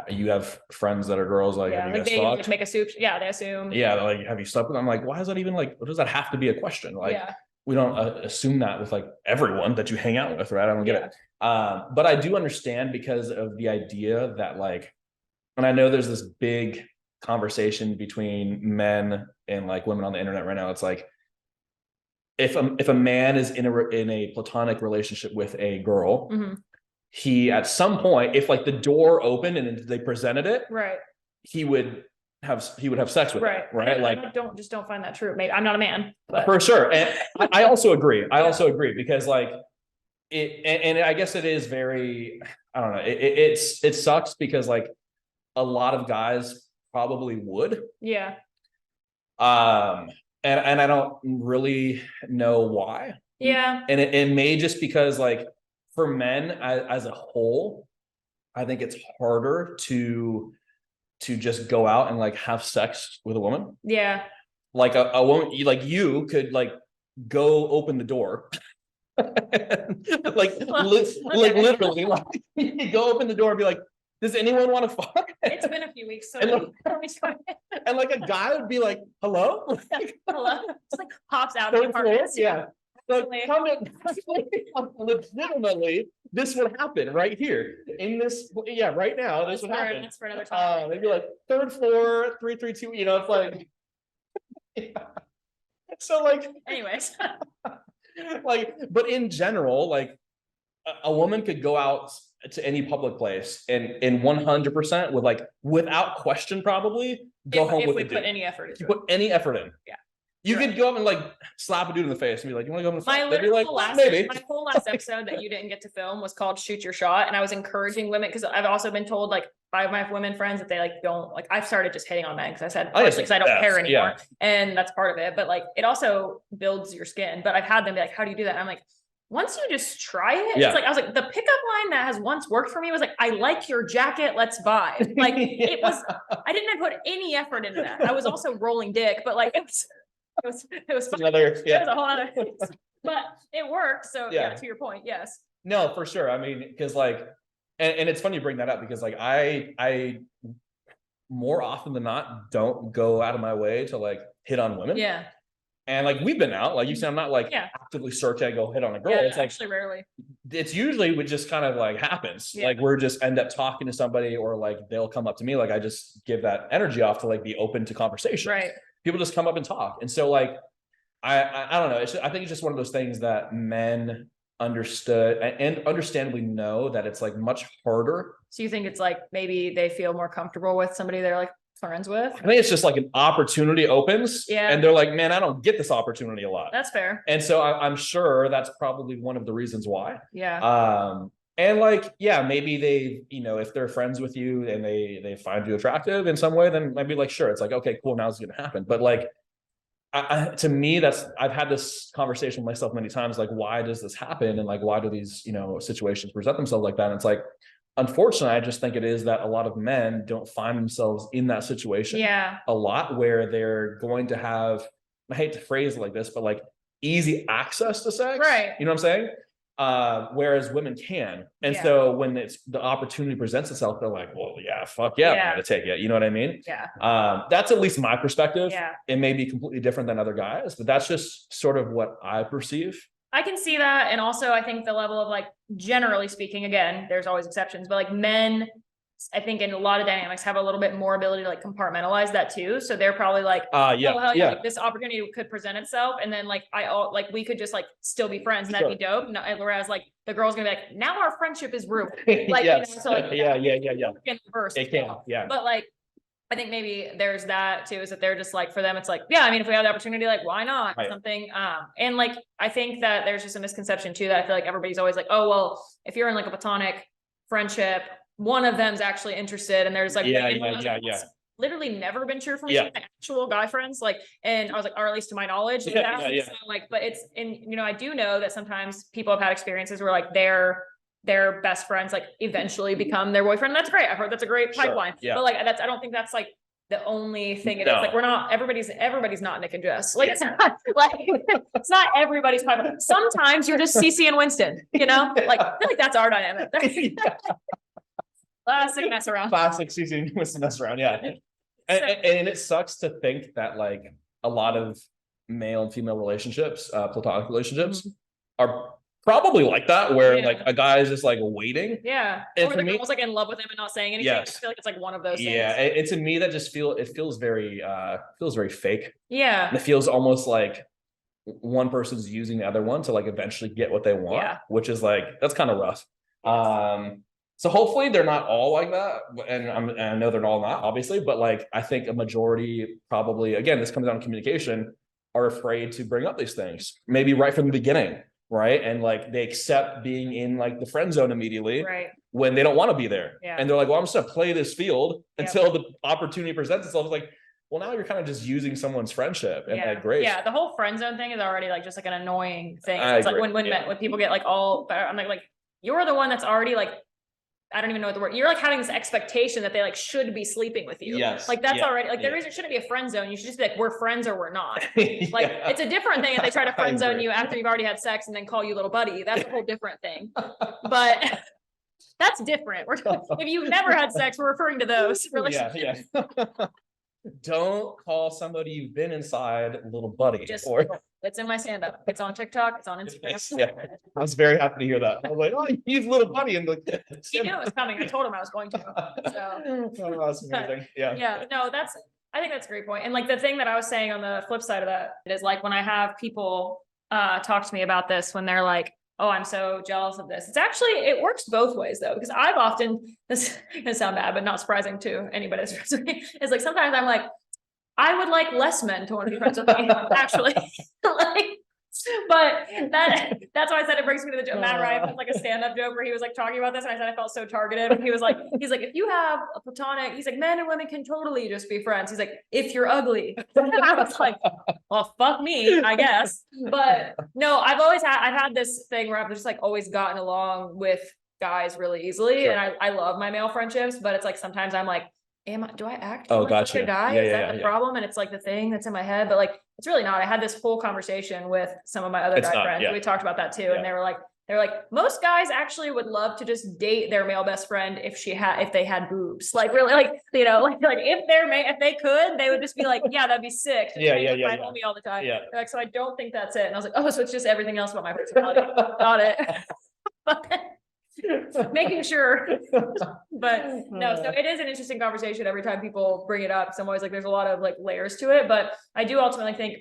you have friends that are girls, like, have you guys talked? Like make assume. Yeah. They assume. Yeah. They're like, have you slept with them? I'm like, why is that even like, what does that have to be a question? Like, we don't assume that with like everyone that you hang out with, right? I don't get it. But I do understand because of the idea that like, and I know there's this big conversation between men and like women on the internet right now. It's like, if a man is in a platonic relationship with a girl, he at some point, if like the door opened and they presented it, right, he would he would have sex with Right. her, right? Like, I don't find that true. Maybe I'm not a man, but for sure. And I also agree. I also agree because like and I guess it is very, I don't know. It sucks because like a lot of guys probably would. yeah. And I don't really know why. Yeah. And it may just because like for men as a whole, I think it's harder to just go out and like have sex with a woman. Yeah. Like a woman, like you could like go open the door. like literally like you go open the door and be like, does anyone want to fuck? It's been a few weeks, so and like a guy would be like, hello? Hello? Just like pops out of the apartment. Yeah. Like, come in, legitimately, this would happen right here in this. Yeah, right now, this would happen. That's for another time. Maybe like 3rd floor, 332. You know, it's like. Yeah. So like, anyways, like, but in general, like, a woman could go out to any public place and 100% with like without question probably go home with if we a dude. put any effort into you put any effort in. Yeah. You could go up and like slap a dude in the face and be like, "You want to go?" My whole last episode that you didn't get to film was called "Shoot Your Shot," and I was encouraging women because I've also been told like by my women friends that they like don't like. I've started just hitting on men because I said because I don't care anymore, and that's part of it. But like it also builds your skin. But I've had them be like, "How do you do that?" And I'm like, once you just try it, it's like I was like the pickup line that has once worked for me was like, "I like your jacket, let's vibe." Like it was. I didn't put any effort into that. I was also rolling dick, but like it was another, it was a whole other thing. But it worked. So yeah, to your point, yes. No, for sure. I mean, because like, and it's funny you bring that up because like I more often than not don't go out of my way to like hit on women. Yeah. And like we've been out, like you said, I'm not like actively searching to go hit on a girl. It's like actually rarely. It's usually what just kind of like happens. Like we're just end up talking to somebody, or like they'll come up to me. Like I just give that energy off to like be open to conversation. Right. People just come up and talk. And so like I don't know. I think it's just one of those things that men understood and understandably know that it's like much harder. So you think it's like maybe they feel more comfortable with somebody they're like friends with? I think it's just like an opportunity opens, and they're like, man, I don't get this opportunity a lot. That's fair. And so I'm sure that's probably one of the reasons why. Yeah. And like, maybe they, if they're friends with you and they find you attractive in some way, then maybe like, sure, it's like, okay, cool, now it's gonna happen. But like, to me, I've had this conversation with myself many times, like, why does this happen? And like, why do these, situations present themselves like that? And it's like, unfortunately, I just think it is that a lot of men don't find themselves in that situation a lot where they're going to have, I hate to phrase it like this, but like easy access to sex. Right. You know what I'm saying? Whereas women can. And so when the opportunity presents itself, they're like, well, fuck yeah, I'm gonna take it. You know what I mean? Yeah. That's at least my perspective. Yeah. It may be completely different than other guys, but that's just sort of what I perceive. I can see that. And also I think the level of like, generally speaking, again, there's always exceptions, but like men, I think in a lot of dynamics have a little bit more ability to like compartmentalize that too. So they're probably like, like this opportunity could present itself. And then like, we could just like still be friends and that'd be dope. Whereas like the girl's gonna be like, now our friendship is ruined. Like, so like, in reverse. It can, But like, I think maybe there's that too, is that they're just like, for them, it's like, I mean, if we have the opportunity, like, why not something? And like, I think that there's just a misconception too, that I feel like everybody's always like, oh, well, if you're in like a platonic friendship, one of them's actually interested. And there's like, literally never been true for me. My actual guy friends, like, and I was like, or at least to my knowledge. So like, but it's, and I do know that sometimes people have had experiences where like their best friends like eventually become their boyfriend. That's great. I've heard that's a great pipeline. But like I don't think that's like the only thing it is. Like we're not, everybody's not Nick and Jess. Like it's not like it's not everybody's pipeline. Sometimes you're just CC and Winston, like I feel like that's our dynamic. Classic mess around. Classic CC and Winston mess around, And it sucks to think that like a lot of male and female relationships, platonic relationships, are probably like that, where like a guy is just like waiting. And or the girl's like in love with him and not saying anything. I feel like it's like one of those things. And to me, that just feels very fake. And it feels almost like one person's using the other one to like eventually get what they want, which is like, that's kind of rough. So hopefully they're not all like that, and I know they're all not, obviously, but like I think a majority probably, again, this comes down to communication, are afraid to bring up these things, maybe right from the beginning, right? And like they accept being in like the friend zone immediately, Right. when they don't want to be there, Yeah. and they're like, well, I'm just gonna play this field Yep. until the opportunity presents itself. It's like, well, now you're kind of just using someone's friendship and Yeah. that grace. Yeah. The whole friend zone thing is already like just like an annoying thing. I It's like agree. when Yeah. when people get like all, I'm like you're the one that's already like, I don't even know what the word. You're like having this expectation that they like should be sleeping with you. Yes. Like that's Yeah. already like there Yeah. shouldn't be a friend zone. You should just be like, we're friends or we're not. Yeah. Like it's a different thing if they try to I friend zone agree. you after you've already had sex and then call you little buddy. That's a whole different thing. But that's different. If you've never had sex, we're referring to those relationships. Yeah. Don't call somebody you've been inside little buddy. Just Or it's in my stand-up. It's on TikTok. It's on Instagram. yeah. I was very happy to hear that. I was like, oh, he's little buddy, and like He knew it was coming. I told him I was going to. So oh, that's amazing. Yeah. yeah, no, I think that's a great point. And like the thing that I was saying on the flip side of that is like when I have people talk to me about this, when they're like, oh, I'm so jealous of this. It's actually, it works both ways though, because I've often, this is sound bad, but not surprising to anybody that's friends with me, is like sometimes I'm like, I would like less men to want to be friends with me, actually. Like, but that's why I said it brings me to the joke. Matt Rife has like a stand-up joke where he was like talking about this, and I said I felt so targeted. He was like, if you have a platonic, he's like, men and women can totally just be friends. He's like, if you're ugly. And I was like, well, fuck me, I guess. But no, I've had this thing where I've just like always gotten along with guys really easily. Sure. And I love my male friendships, but it's like sometimes I'm like, do I act Oh, like such gotcha. a guy? Yeah, Is yeah, that the yeah. problem? And it's like the thing that's in my head, but like it's really not. I had this whole conversation with some of my other It's guy not, friends. yeah. We talked about that too, Yeah. and they were like, most guys actually would love to just date their male best friend if they had boobs. Like really, like you know, like if they could, they would just be like, yeah, that'd be sick. Just Yeah, hang yeah, with yeah, my yeah. homie all the time. Yeah. They're like, so I don't think that's it. And I was like, oh, so it's just everything else about my personality. Got it. But making sure. But no, so it is an interesting conversation every time people bring it up. So I'm always like, there's a lot of like layers to it, but I do ultimately think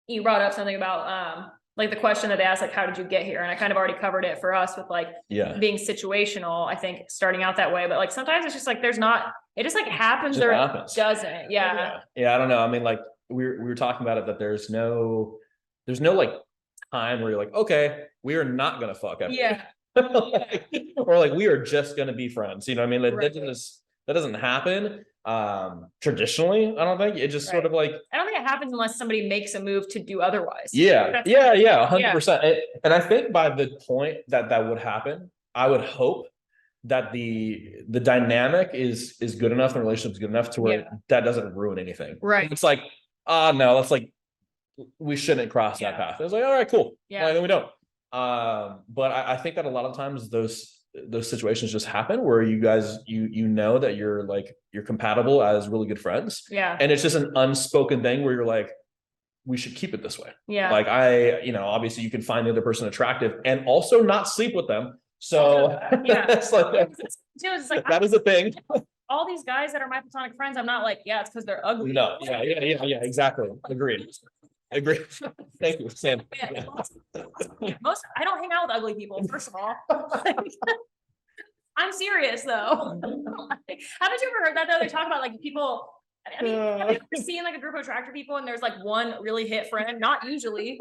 you brought up something about like the question that they asked, like, how did you get here? And I kind of already covered it for us with like being situational, I think starting out that way, but like sometimes it's just like, it just like happens or it doesn't. Yeah. I don't know. I mean, like we were talking about it, that there's no like time where you're like, okay, we are not gonna fuck ever. Yeah. Or like we are just gonna be friends, you know what I mean? Like Right. that doesn't happen traditionally. I don't think it just sort of like, I don't think it happens unless somebody makes a move to do otherwise. 100%. And I think by the point that would happen, I would hope that the dynamic is good enough, the relationship is good enough to where that doesn't ruin anything. Right. It's like, no, that's like, we shouldn't cross that path. It's like, all right, cool. Yeah. Well, then we don't. But I think that a lot of times those situations just happen where you guys, you know that you're compatible as really good friends. Yeah. And it's just an unspoken thing where you're like, we should keep it this way. Yeah. Like obviously you can find the other person attractive and also not sleep with them. So it's like, that is a thing. All these guys that are my platonic friends, I'm not like, it's because they're ugly. No. Yeah. Exactly. Agreed. Thank you, Sam. I don't hang out with ugly people, first of all. I'm serious though. Haven't you ever heard that though? They talk about like people. I mean, have you ever seen like a group of attractive people and there's like one really hit friend? Not usually.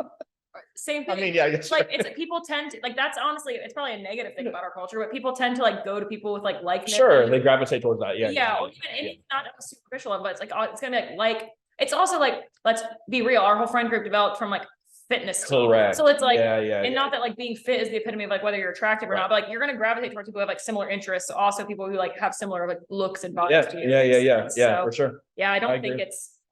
Same thing. I mean, it's like people tend to like, that's honestly, it's probably a negative thing about our culture, but people tend to like go to people with like likeness. Sure, they gravitate towards that. Or even it's not superficial, but it's like it's gonna be like it's also like, let's be real, our whole friend group developed from like fitness. Correct. So it's like, and not that like being fit is the epitome of like whether you're attractive or not, but like you're gonna gravitate towards people who have like similar interests. So also people who like have similar like looks and bodies. For sure. Yeah, I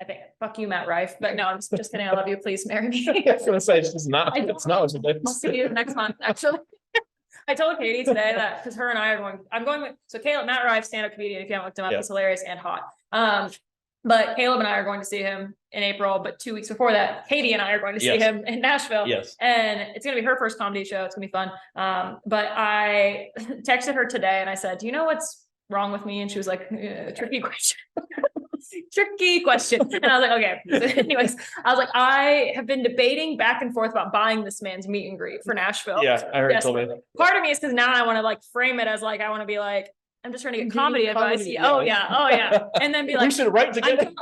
think fuck you, Matt Rife. But no, I'm just kidding. I love you. Please marry me. I was gonna say it's not what you I'll see you next month, actually. I told Katie today that because her and I are going, so Caleb, Matt Rife, stand-up comedian, if you haven't looked him up, he's hilarious and hot. But Caleb and I are going to see him in April, but 2 weeks before that, Katie and I are going to see him in Nashville. Yes. And it's going to be her first comedy show. It's gonna be fun. But I texted her today and I said, do you know what's wrong with me? And she was like, tricky question. tricky question. And I was like, okay. So anyways, I was like, I have been debating back and forth about buying this man's meet and greet for Nashville. Yeah, I heard told me. Part of me is because now I want to like frame it as like, I want to be like, I'm just trying to get comedy advice. Oh yeah. And then be like, we should write together.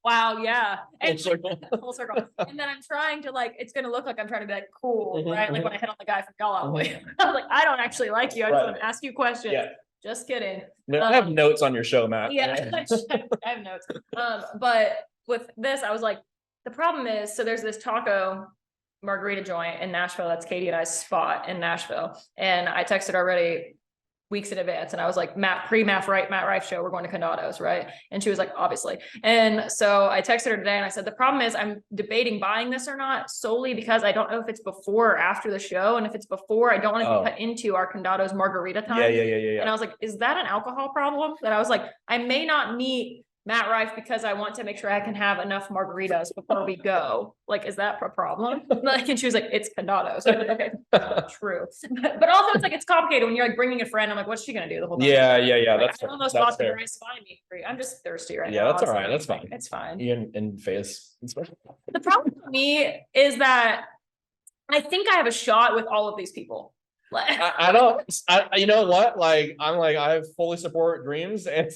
Wow, yeah. And Full circle. full circle. And then I'm trying to like, it's gonna look like I'm trying to be like cool, right? Like when I hit on the guy from y'all out way. I was like, I don't actually like you. I just want to ask you questions. Yeah. Just kidding. No, I have notes on your show, Matt. Yeah, I have notes. But with this, I was like, the problem is, so there's this taco margarita joint in Nashville. That's Katie and I's spot in Nashville. And I texted already weeks in advance. And I was like, Matt Rife show, we're going to Condados, right? And she was like, obviously. And so I texted her today and I said, the problem is I'm debating buying this or not solely because I don't know if it's before or after the show. And if it's before, I don't want to cut into our Condados margarita time. Yeah. And I was like, is that an alcohol problem? That I was like, I may not meet Matt Rife because I want to make sure I can have enough margaritas before we go. Like, is that a problem? Like, and she was like, it's Condados. So like, okay, true. But also it's like, it's complicated when you're like bringing a friend. I'm like, what's she going to do the whole time? Yeah. Like, That's I almost fair. bought the rice fine meat free. I'm just thirsty right now. Yeah, that's all honestly. right. That's fine. It's fine. Ian and Faye's. The problem for me is that I think I have a shot with all of these people. I don't, you know what? Like, I fully support dreams and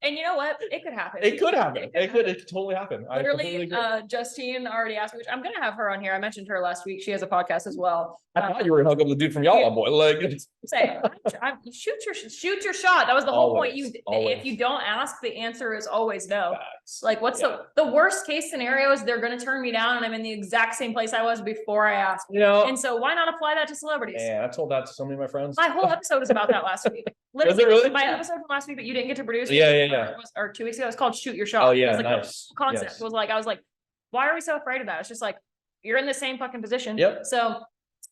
And you know what? It could happen. it could happen. It could totally happen. Literally, Justine already asked me, which I'm gonna have her on here. I mentioned her last week. She has a podcast as well. I thought you were gonna hook up with the dude from Y'all Boy. Like, say, shoot your shot. That was the whole point. Always. If you don't ask, the answer is always no. Facts. Like, what's the worst case scenario is they're gonna turn me down and I'm in the exact same place I was before I asked. You know, And so why not apply that to celebrities? Yeah, I told that to so many of my friends. My whole episode was about that last week. Was it really? My episode from last week, but you didn't get to produce. Yeah. Or 2 weeks ago, it was called Shoot Your Shot. Oh yeah, it was like nice. the concept Yes. was like, I was like, why are we so afraid of that? It's just like, you're in the same fucking position. Yep. So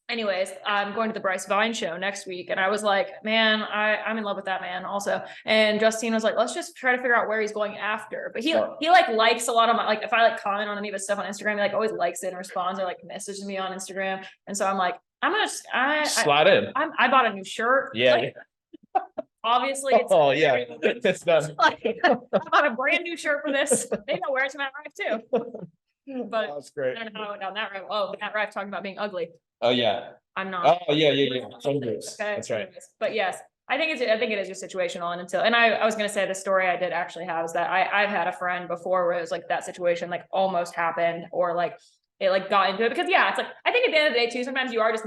anyways, I'm going to the Bryce Vine show next week. And I was like, man, I'm in love with that man also. And Justine was like, let's just try to figure out where he's going after. But he like likes a lot of my, like, if I like comment on any of his stuff on Instagram, he like always likes it and responds or like messages me on Instagram. And so I'm like, I'm gonna slide in. I bought a new shirt. Yeah. Like, obviously it's it's done. like, I bought a brand new shirt for this. Maybe I'll wear it to Matt Rife too. But that's great. I don't know how I went down that road. Oh, Matt Rife talking about being ugly. Oh yeah. I'm not. Oh yeah. Some groups. Okay. That's right. But yes, I think it is just situational. And I was gonna say the story I did actually have is that I've had a friend before where it was like that situation like almost happened or like it like got into it because it's like I think at the end of the day too, sometimes you are just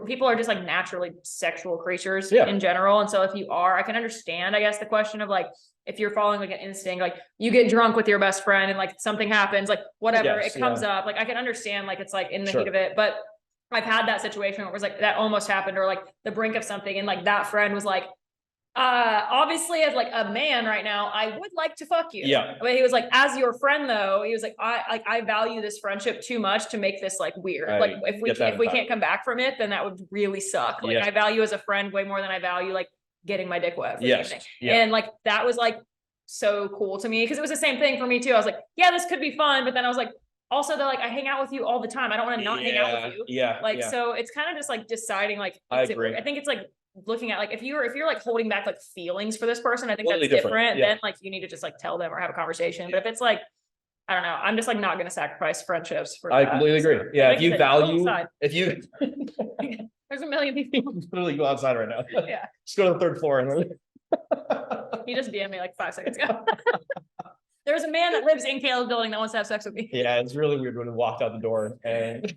people are just like naturally sexual creatures in general. And so if you are, I can understand, I guess, the question of like if you're following like an instinct, like you get drunk with your best friend and like something happens, like whatever, it comes up, like I can understand like it's like in the heat of it. But I've had that situation where it was like that almost happened or like the brink of something and like that friend was like, obviously as like a man right now, I would like to fuck you. Yeah. But he was like, as your friend though, he was like, I value this friendship too much to make this like weird. Like if we can't come back from it, then that would really suck. Like I value as a friend way more than I value like getting my dick wet for the evening. And like that was like so cool to me because it was the same thing for me too. I was like, yeah, this could be fun, but then I was like, also they're like, I hang out with you all the time. I don't want to not hang out with you. Yeah. Like so it's kind of just like deciding like I agree. I think it's like looking at like if you're like holding back like feelings for this person, I think Totally that's different. Yeah. Then like you need to just like tell them or have a conversation. But if it's like, I don't know, I'm just like not gonna sacrifice friendships for I that. completely agree. So, Yeah, like if you said, value, go outside. if you There's a million people. literally go outside right now. Yeah. Just go to the third floor and then He just DM'd me like 5 seconds ago. There's a man that lives in Caleb's building that wants to have sex with me. yeah, it's really weird when we walked out the door and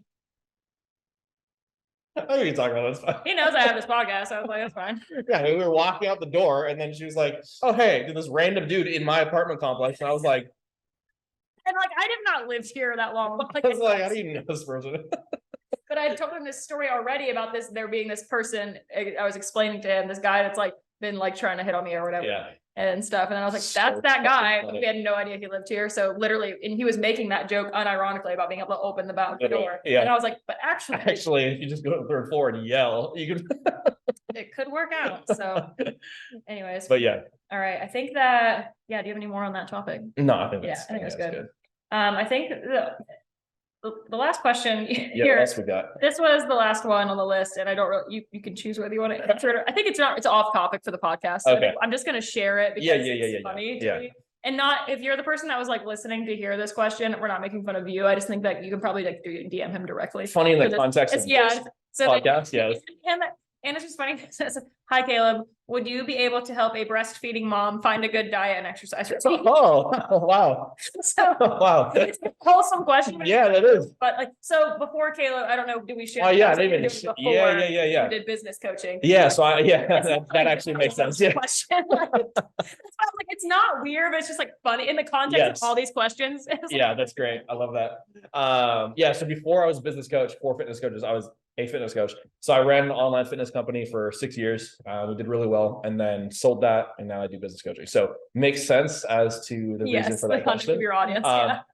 I can talk about this. He knows I have this podcast, so I was like, that's fine. Yeah, we were walking out the door and then she was like, oh hey, this random dude in my apartment complex. And I was like, And like I have not lived here that long. Like, I was like, how do you know this person? But I told him this story already about this, there being this person, I was explaining to him, this guy that's like been like trying to hit on me or whatever. Yeah. And stuff. And then I was like, So that's that guy. funny. We had no idea he lived here. So literally, and he was making that joke unironically about being able to open the balcony door. Yeah. And I was like, but actually, if you just go to the third floor and yell, you could. it could work out. So anyways, But yeah. all right. I think that, do you have any more on that topic? No, I think Yeah, that's, I think that's good. good. I think the last question Yeah, what here. else we got? This was the last one on the list, and I don't really, you can choose whether you want to answer it. I think it's off topic for the podcast. So Okay. I'm just going to share it because it's funny to me. And not, if you're the person that was like listening to hear this question, we're not making fun of you. I just think that you can probably like DM him directly. Funny in the context of this podcast, yes. And it's just funny. It says, "Hi Caleb, would you be able to help a breastfeeding mom find a good diet and exercise routine?" Oh, wow. So Wow. it's a wholesome question. Yeah, that is. But like, so before Caleb, I don't know, do we share? Oh yeah, I what didn't you even. were doing before Yeah. You did business coaching. Yeah, so It's that like actually a makes sense. Yeah. Question. Like, like, it's not weird, but it's just like funny in the context Yes. of all these questions. Yeah, that's great. I love that. Yeah, so before I was a business coach for fitness coaches, I was a fitness coach. So I ran an online fitness company for 6 years. We did really well, and then sold that, and now I do business coaching. So makes sense as to the reason for that question. Of your audience.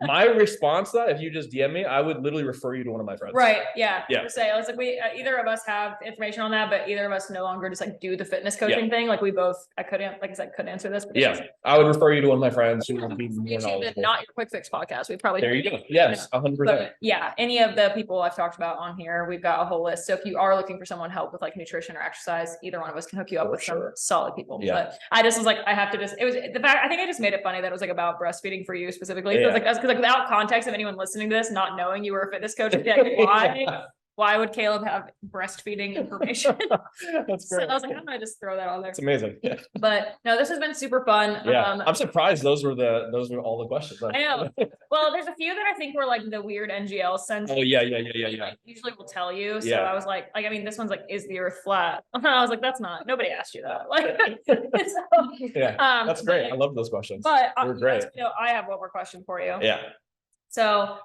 My response to that, if you just DM me, I would literally refer you to one of my friends. Right. Yeah. Yeah. Say, I was like, we either of us have information on that, but either of us no longer just like do the fitness coaching thing. Like we both, I couldn't, like I said, couldn't answer this. But yeah, I would refer you to one of my friends who would be more knowledgeable. Not your quick fix podcast. We probably there you go. Yes, 100%. Yeah, any of the people I've talked about on here, we've got a whole list. So if you are looking for someone help with like nutrition or exercise, either one of us can hook you up with some solid people. Yeah. But I just was like, I have to just, it was the fact, I think I just made it funny that it was like about breastfeeding for you specifically. So it's like, that's because like without context of anyone listening to this, not knowing you were a fitness coach, like, why would Caleb have breastfeeding information? That's great. So I was like, I'm gonna just throw that on there. It's amazing. Yeah. But no, this has been super fun. Yeah, I'm surprised those were all the questions. I know. Well, there's a few that I think were like the weird NGL sense. Oh yeah. Usually will tell you. So I was like, I mean, this one's like, is the earth flat? And I was like, that's not, nobody asked you that. Like, so, yeah, that's great. I love those questions. But they're great. I have one more question for you. Yeah. So,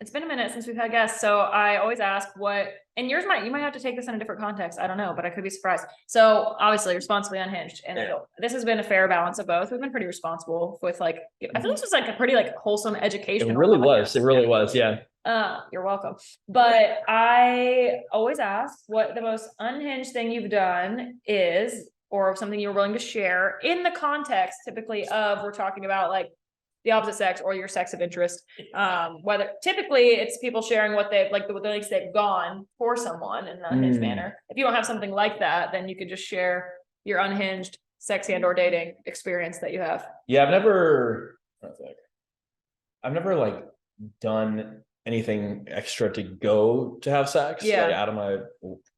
it's been a minute since we've had guests. So I always ask and you might have to take this in a different context. I don't know, but I could be surprised. So obviously responsibly unhinged. And this has been a fair balance of both. We've been pretty responsible with like, I think this was like a pretty like wholesome education. It really was. It really was. Yeah. You're welcome. But I always ask what the most unhinged thing you've done is, or something you're willing to share in the context typically of, we're talking about like the opposite sex or your sex of interest. Whether typically it's people sharing what they've like the lengths they've gone for someone in an unhinged manner. If you don't have something like that, then you could just share your unhinged sex and or dating experience that you have. Yeah, I've never like done anything extra to go to have sex, like out of my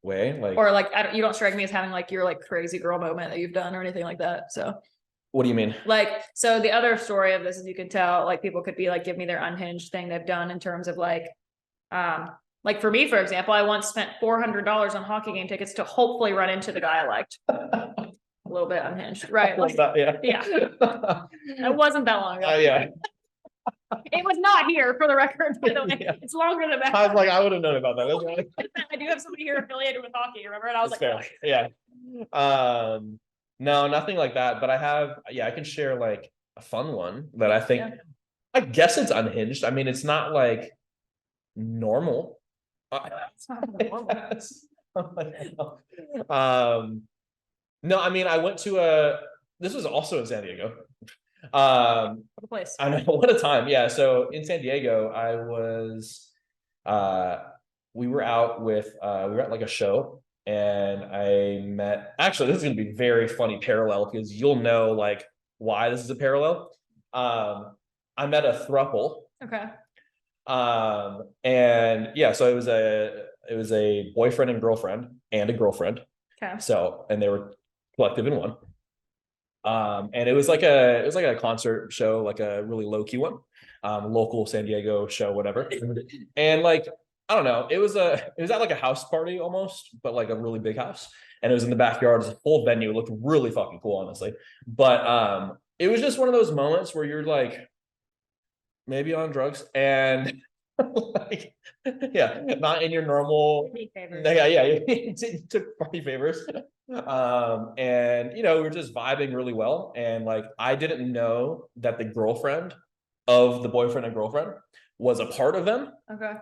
way, like, or like you don't strike me as having like your like crazy girl moment that you've done or anything like that. So what do you mean? Like, so the other story of this, as you can tell, like people could be like, give me their unhinged thing they've done in terms of like for me, for example, I once spent $400 on hockey game tickets to hopefully run into the guy I liked. A little bit unhinged, right? Like, yeah. It wasn't that long ago. Yeah. It was not here, for the record, by the way. Yeah. It's longer than that. I was like, I would have known about that. I do have somebody here affiliated with hockey, remember? And I was that's like, fair. Yeah. No, nothing like that. But I have, I can share like a fun one that I think, I guess it's unhinged. I mean, it's not like normal. It's not normal. No, I mean, I went to this was also in San Diego. What a place. I know, what a time. Yeah. So in San Diego, I was, we were out with, we were at like a show, and I met, actually, this is going to be very funny parallel because you'll know like why this is a parallel. I met a throuple. Okay. And yeah, so it was a boyfriend and girlfriend and a girlfriend. Okay. So, and they were collective in one. And it was like a concert show, like a really low key one, local San Diego show, whatever. And like, I don't know, it was at like a house party almost, but like a really big house. And it was in the backyard. It was a full venue. It looked really fucking cool, honestly. But it was just one of those moments where you're like maybe on drugs and like, not in your normal. You took party favors. And we were just vibing really well. And like, I didn't know that the girlfriend of the boyfriend and girlfriend was a part of them. Okay.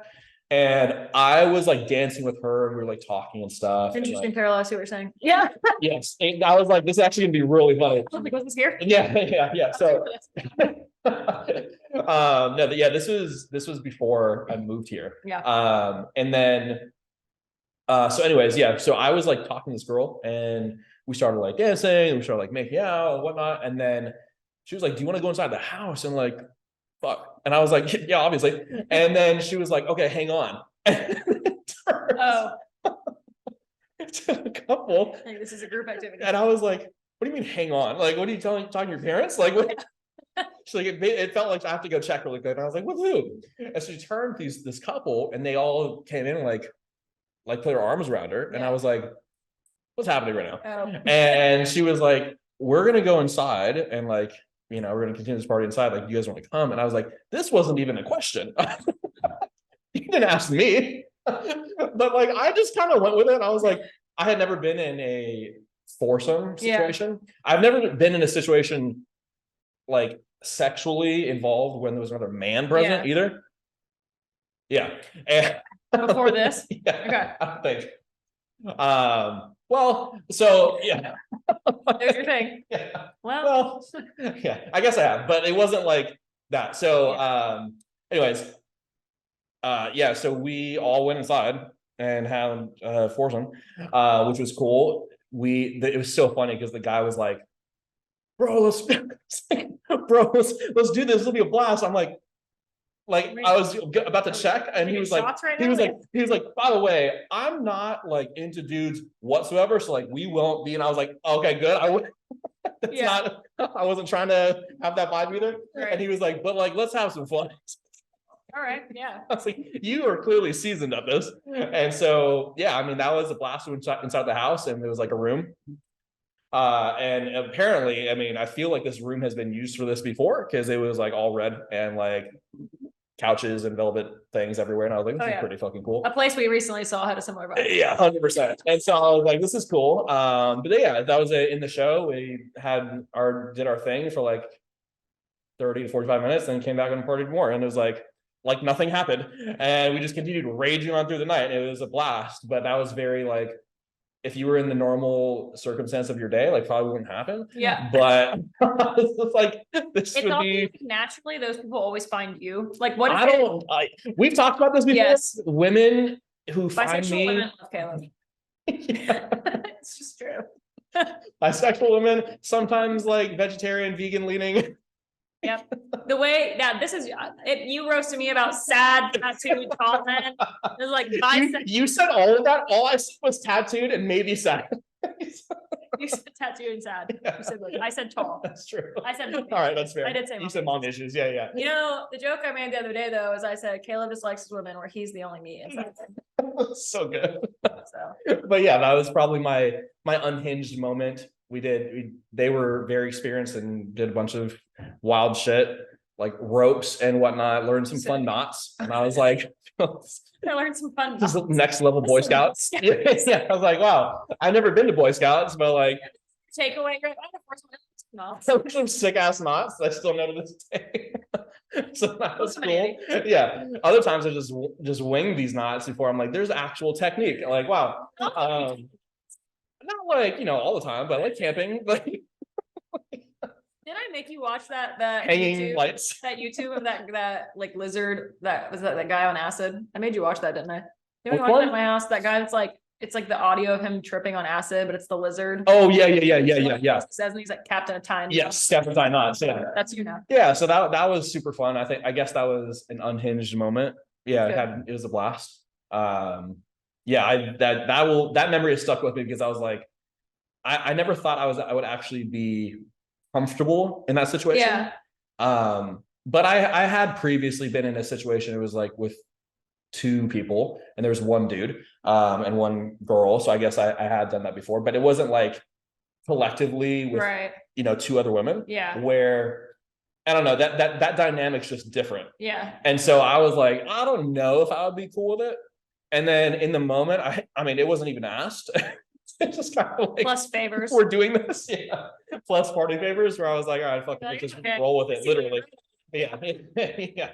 And I was like dancing with her, and we were like talking and stuff. Interesting parallel. I see what you're saying. Yeah. Yes. And I was like, this is actually gonna be really funny. I was like, was this here? Yeah. So No, but yeah, this was before I moved here. Yeah. And then so anyways, yeah, so I was like talking to this girl and we started like dancing and we started like making out and whatnot. And then she was like, "Do you want to go inside the house?" And like, fuck. And I was like, "Yeah, obviously." And then she was like, "Okay, hang on." Oh, To a couple. like, this is a group activity. And I was like, "What do you mean hang on? Like, what are you talking to your parents? Like what?" She's like, it felt like I have to go check really quick. And I was like, "With who?" And so she turned this couple and they all came in like put their arms around her. And I was like, "What's happening right now?" Oh. And she was like, "We're gonna go inside and like, we're gonna continue this party inside. Like, you guys want to come?" And I was like, "This wasn't even a question." You didn't ask me. But like I just kind of went with it. I was like, I had never been in a foursome situation. I've never been in a situation like sexually involved when there was another man present either. Yeah. And before this? Yeah, okay. I don't think. Well, so yeah. There's your thing. Yeah. Well, yeah, I guess I have, but it wasn't like that. So anyways, yeah, so we all went inside and had foursome, which was cool. It was so funny because the guy was like, "Bro, let's do this. It'll be a blast." I'm like I was about to check, and he was like, "By the way, I'm not like into dudes whatsoever, so like we won't be." And I was like, "Okay, good." I wasn't trying to have that vibe either. Right. And he was like, "But like, let's have some fun." All right, yeah. I was like, "You are clearly seasoned at this." And so, yeah, I mean, that was a blast inside the house, and there was like a room. And apparently, I mean, I feel like this room has been used for this before because it was like all red and like couches and velvet things everywhere. And I was like, this is pretty fucking cool. A place we recently saw had a similar vibe. Yeah, 100%. And so I was like, this is cool. But yeah, that was it in the show. We did our thing for like 30 to 45 minutes, and came back and partied more. And it was like nothing happened. And we just continued raging on through the night. It was a blast. But that was very like, if you were in the normal circumstance of your day, like probably wouldn't happen. Yeah. But it's like this it's would be naturally those people always find you. Like what if we've talked about this before. Yes. Women who find bisexual me women love Caleb. It's just true. Bisexual women, sometimes like vegetarian, vegan leaning. Yep. The way that this is you roasted me about sad tattooed tall men. It was like you said all of that. All I said was tattooed and maybe sad. You said tattooed and sad. Yeah. You said I said tall. That's true. I said all right, that's fair. I did say you said mom issues. Yeah, yeah. You know, the joke I made the other day though is I said Caleb just likes women where he's the only me inside. So good. So but yeah, that was probably my unhinged moment. They were very experienced and did a bunch of wild shit like ropes and whatnot, learned some fun knots. And I was like, I learned some fun knots. Next level Boy Scouts. Yeah, I was like, wow, I've never been to Boy Scouts, but like takeaway, some sick ass knots I still know to this day. So that was cool. Yeah. Other times I just wing these knots before I'm like, there's actual technique. Like, wow. Not like, all the time, but like camping. Like did I make you watch that hanging YouTube, lights? That YouTube of that like lizard that guy on acid? I made you watch that, didn't I? Did we watch that at my house? That guy that's like it's like the audio of him tripping on acid, but it's the lizard. Oh yeah. Says and he's like Captain of Time. Yes, Captain of Time knots. Yeah. That's you now. Yeah, so that was super fun. I guess that was an unhinged moment. Yeah, it was a blast. Yeah, that memory has stuck with me because I was like, I never thought I would actually be comfortable in that situation. Yeah. But I had previously been in a situation. It was like with two people, and there was one dude, and one girl. So I guess I had done that before, but it wasn't like collectively with two other women. Yeah. Where I don't know that dynamic's just different. Yeah. And so I was like, I don't know if I would be cool with it. And then in the moment, I mean, it wasn't even asked. It's just kind of like plus favors. We're doing this, yeah. Plus party favors, where I was like, all right, fuck it, just roll with it, literally. Yeah, yeah.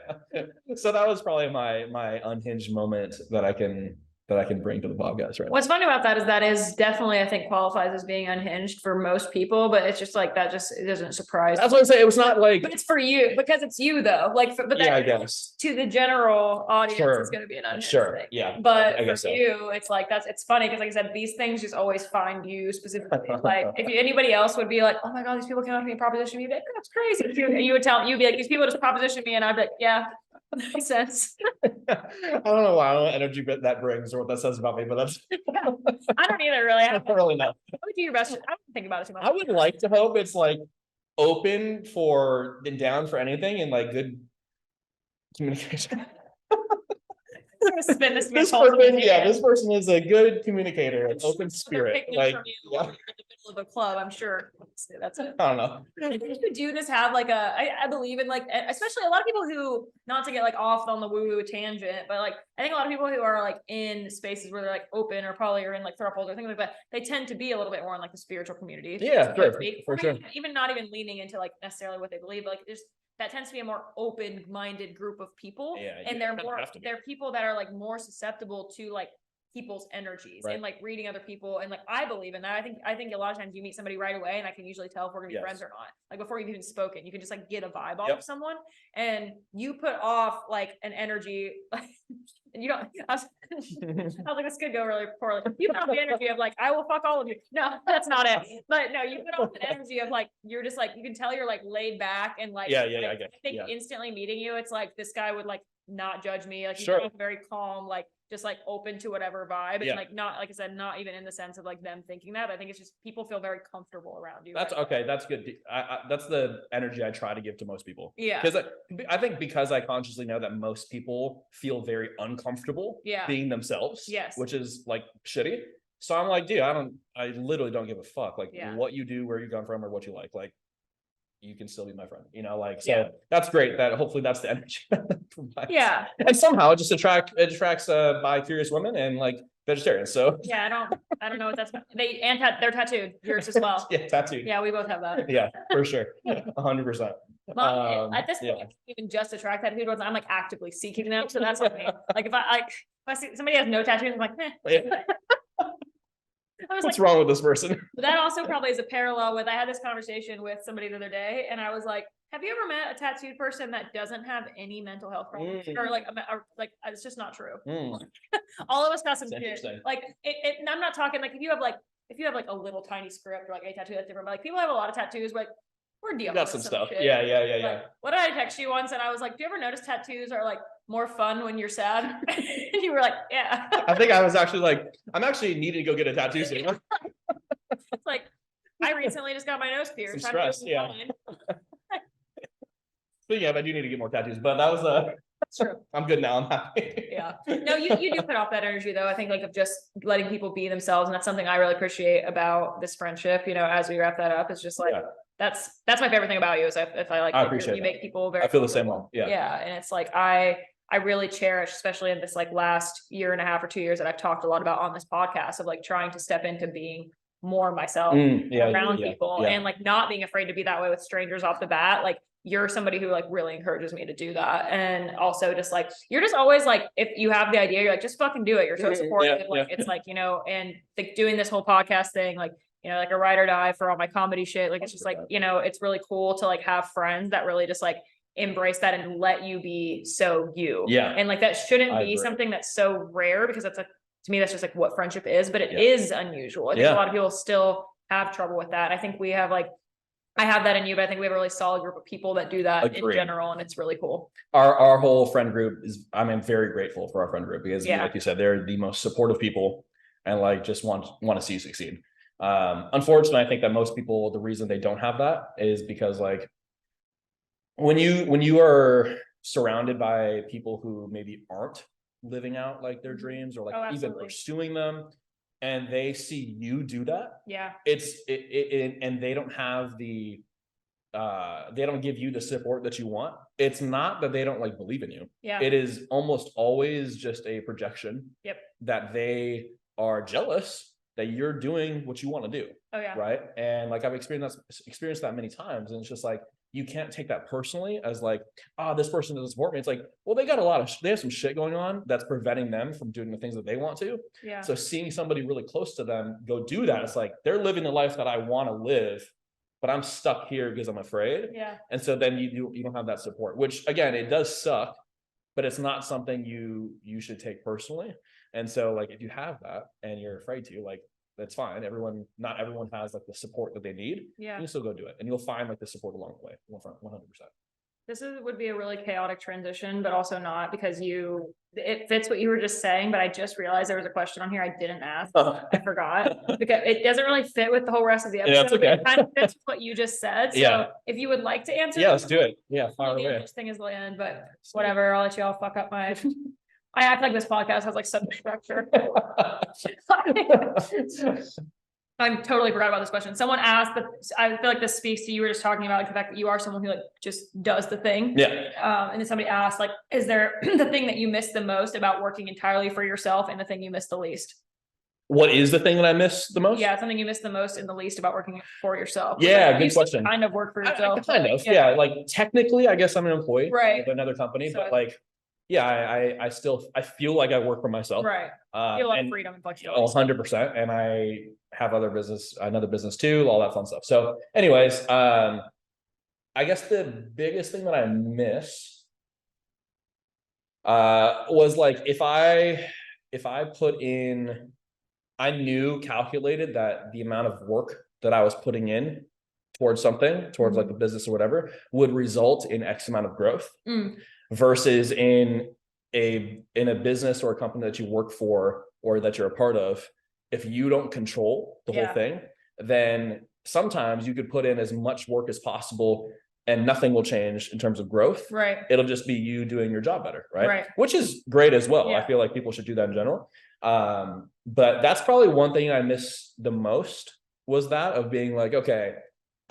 So that was probably my unhinged moment that I can that I can bring to the podcast, right? What's funny about that is definitely, I think, qualifies as being unhinged for most people, but it's just like that it doesn't surprise That's what I'm saying. It was not like, but it's for you because it's you though. Like, but yeah, I that guess. to the general audience, Sure. it's going to be an unhinged Sure. thing. Yeah. But I guess for so. you, it's like it's funny because, like I said, these things just always find you specifically. Like, if anybody else would be like, "Oh my god, these people came up to me and proposition me," like, that's crazy. You would tell, you'd be like, "These people just proposition me," and I'd be like, "Yeah, that makes sense." I don't know why energy that brings or what that says about me, but that's Yeah. I don't either, really. I don't really know. would do your best. I don't think about it too much. I would like to hope it's like open for and down for anything and like good communication. Spin this This person, this person is a good communicator, an open spirit. Like, yeah. In the middle of a club, I'm sure that's it. I don't know. You do just have like I believe in like, especially a lot of people who, not to get like off on the woo-woo tangent, but like I think a lot of people who are like in spaces where they're like open or probably are in like throughpuls or things like that, they tend to be a little bit more in like the spiritual community. Yeah, sure, for sure. Even not even leaning into like necessarily what they believe, but like just that tends to be a more open-minded group of people. Yeah, and they're people that are like more susceptible to like people's energies and like reading other people. And like, I believe in that. I think a lot of times you meet somebody right away and I can usually tell if we're gonna be friends or not. Like before you've even spoken, you can just like get a vibe off of someone, and you put off like an energy, like, and you don't, I was like, this could go really poorly. You put off the energy of like, I will fuck all of you. No, that's not it. But no, you put off an energy of like, you're just like, you can tell you're like laid back and like, I think instantly meeting you, it's like, this guy would like not judge me. Like, you're very calm, like just like open to whatever vibe. And like, not, like I said, not even in the sense of like them thinking that. I think it's just people feel very comfortable around you. That's okay. That's good. That's the energy I try to give to most people. Yeah. Because I think because I consciously know that most people feel very uncomfortable being themselves. Yes. Which is like shitty. So I'm like, dude, I literally don't give a fuck. Like what you do, where you come from, or what you like. Like, you can still be my friend, you know, like, so that's great. That hopefully that's the energy. Yeah. And somehow it just attracts bi-curious women and like vegetarians. So yeah, I don't know what that's about. They're tattooed. Yours as well. Yeah, tattooed. Yeah, we both have that. Yeah, for sure. 100%. At this point, even just attract tattooed ones, I'm like actively seeking them. So that's what I mean. Like if I see somebody has no tattoos, I'm like, what's wrong with this person? But that also probably is a parallel with, I had this conversation with somebody the other day, and I was like, have you ever met a tattooed person that doesn't have any mental health problems? Or like it's just not true. All of us got some shit. Like and I'm not talking like if you have like a little tiny script or like a tattoo that's different, but like people have a lot of tattoos where like we're dealing with some stuff. Shit. Yeah. What did I text you once? And I was like, do you ever notice tattoos are like more fun when you're sad? And you were like, yeah. I think I was actually like, I'm actually needing to go get a tattoo soon. It's like, I recently just got my nose pierced. Some stress, Speaking of, I do need to get more tattoos, but that was that's true. I'm good now. I'm happy. Yeah. No, you do put off that energy though. I think like of just letting people be themselves. And that's something I really appreciate about this friendship, you know, as we wrap that up. It's just like, that's my favorite thing about you is if I like, I appreciate you make people very, I feel the same way. Yeah. Yeah. And it's like, I really cherish, especially in this like last year and a half or 2 years that I've talked a lot about on this podcast of like trying to step into being more myself around people and like not being afraid to be that way with strangers off the bat. Like you're somebody who like really encourages me to do that. And also just like, you're just always like, if you have the idea, you're like, just fucking do it. You're so supportive. It's like, you know, and like doing this whole podcast thing, like, you know, like a ride or die for all my comedy shit. Like, it's just like, you know, it's really cool to like have friends that really just like embrace that and let you be so you. Yeah. And like, that shouldn't be something that's so rare because that's like, to me, that's just like what friendship is, but it is unusual. I think a lot of people still have trouble with that. I think we have like, I have that in you, but I think we have a really solid group of people that do that in general. And it's really cool. Our whole friend group is, I'm very grateful for our friend group because like you said, they're the most supportive people and like just want to see you succeed. Unfortunately, I think that most people, the reason they don't have that is because like when you are surrounded by people who maybe aren't living out like their dreams or like even pursuing them, and they see you do that, and they don't have the they don't give you the support that you want. It's not that they don't like believe in you. It is almost always just a projection that they are jealous that you're doing what you want to do. Right. And like I've experienced that many times, and it's just like you can't take that personally as like, this person doesn't support me. It's like, well, they have some shit going on that's preventing them from doing the things that they want to. Yeah. So seeing somebody really close to them go do that, it's like they're living the life that I want to live, but I'm stuck here because I'm afraid. Yeah. And so then you don't have that support, which again, it does suck, but it's not something you should take personally. And so like, if you have that and you're afraid to, like, that's fine. Not everyone has like the support that they need. Yeah. You still go do it, and you'll find like the support along the way. 100%. This would be a really chaotic transition, but also not, because it fits what you were just saying, but I just realized there was a question on here I didn't ask. I forgot, because it doesn't really fit with the whole rest of the episode. Yeah, that's okay. It kind of fits with what you just said. So Yeah. if you would like to answer. Yeah, let's do it. Yeah, fire the away. English thing is the end, but whatever. I'll let you all fuck up my. I act like this podcast has like some structure. I totally forgot about this question. Someone asked, but I feel like this speaks to you were just talking about, like the fact that you are someone who like just does the thing. Yeah. And then somebody asked, like, is there the thing that you miss the most about working entirely for yourself, and the thing you miss the least? What is the thing that I miss the most? Yeah, something you miss the most and the least about working for yourself. Yeah, like, good question. Kind of work for yourself. Kind of. Yeah. Like technically, I guess I'm an employee Right. of another company, So, but like, yeah, I feel like I work for myself. Right. You have a lot of freedom and flexibility. 100%. And I have another business too, all that fun stuff. So anyways, I guess the biggest thing that I miss was like, if I put in, I calculated that the amount of work that I was putting in towards something, towards like the business or whatever, would result in X amount of growth. Versus in a business or a company that you work for or that you're a part of, if you don't control the whole thing, then sometimes you could put in as much work as possible and nothing will change in terms of growth. Right. It'll just be you doing your job better. Right. Which is great as well. Yeah. I feel like people should do that in general. But that's probably one thing I miss the most, was that of being like, okay,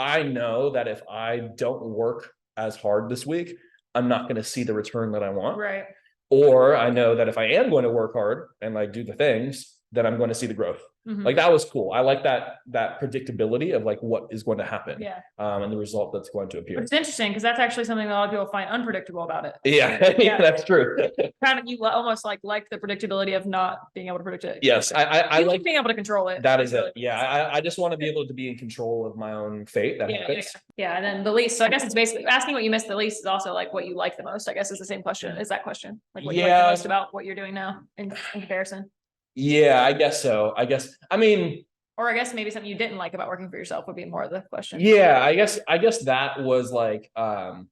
I know that if I don't work as hard this week, I'm not going to see the return that I want. Right. Or I know that if I am going to work hard and like do the things, then I'm going to see the growth. Like that was cool. I like that predictability of like what is going to happen. Yeah. And the result that's going to appear. It's interesting because that's actually something that a lot of people find unpredictable about it. Yeah, yeah, that's true. Kind of, you almost like the predictability of not being able to predict it. Yes, I like being able to control it. That is it. Yeah, I just want to be able to be in control of my own fate. That happens. Yeah, and then the least. So I guess it's basically asking what you miss the least is also like what you like the most. I guess is the same question. Is that question like what you like the most about what you're doing now in comparison? Yeah, I guess so. I mean, or I guess maybe something you didn't like about working for yourself would be more of the question. Yeah, I guess that was like, I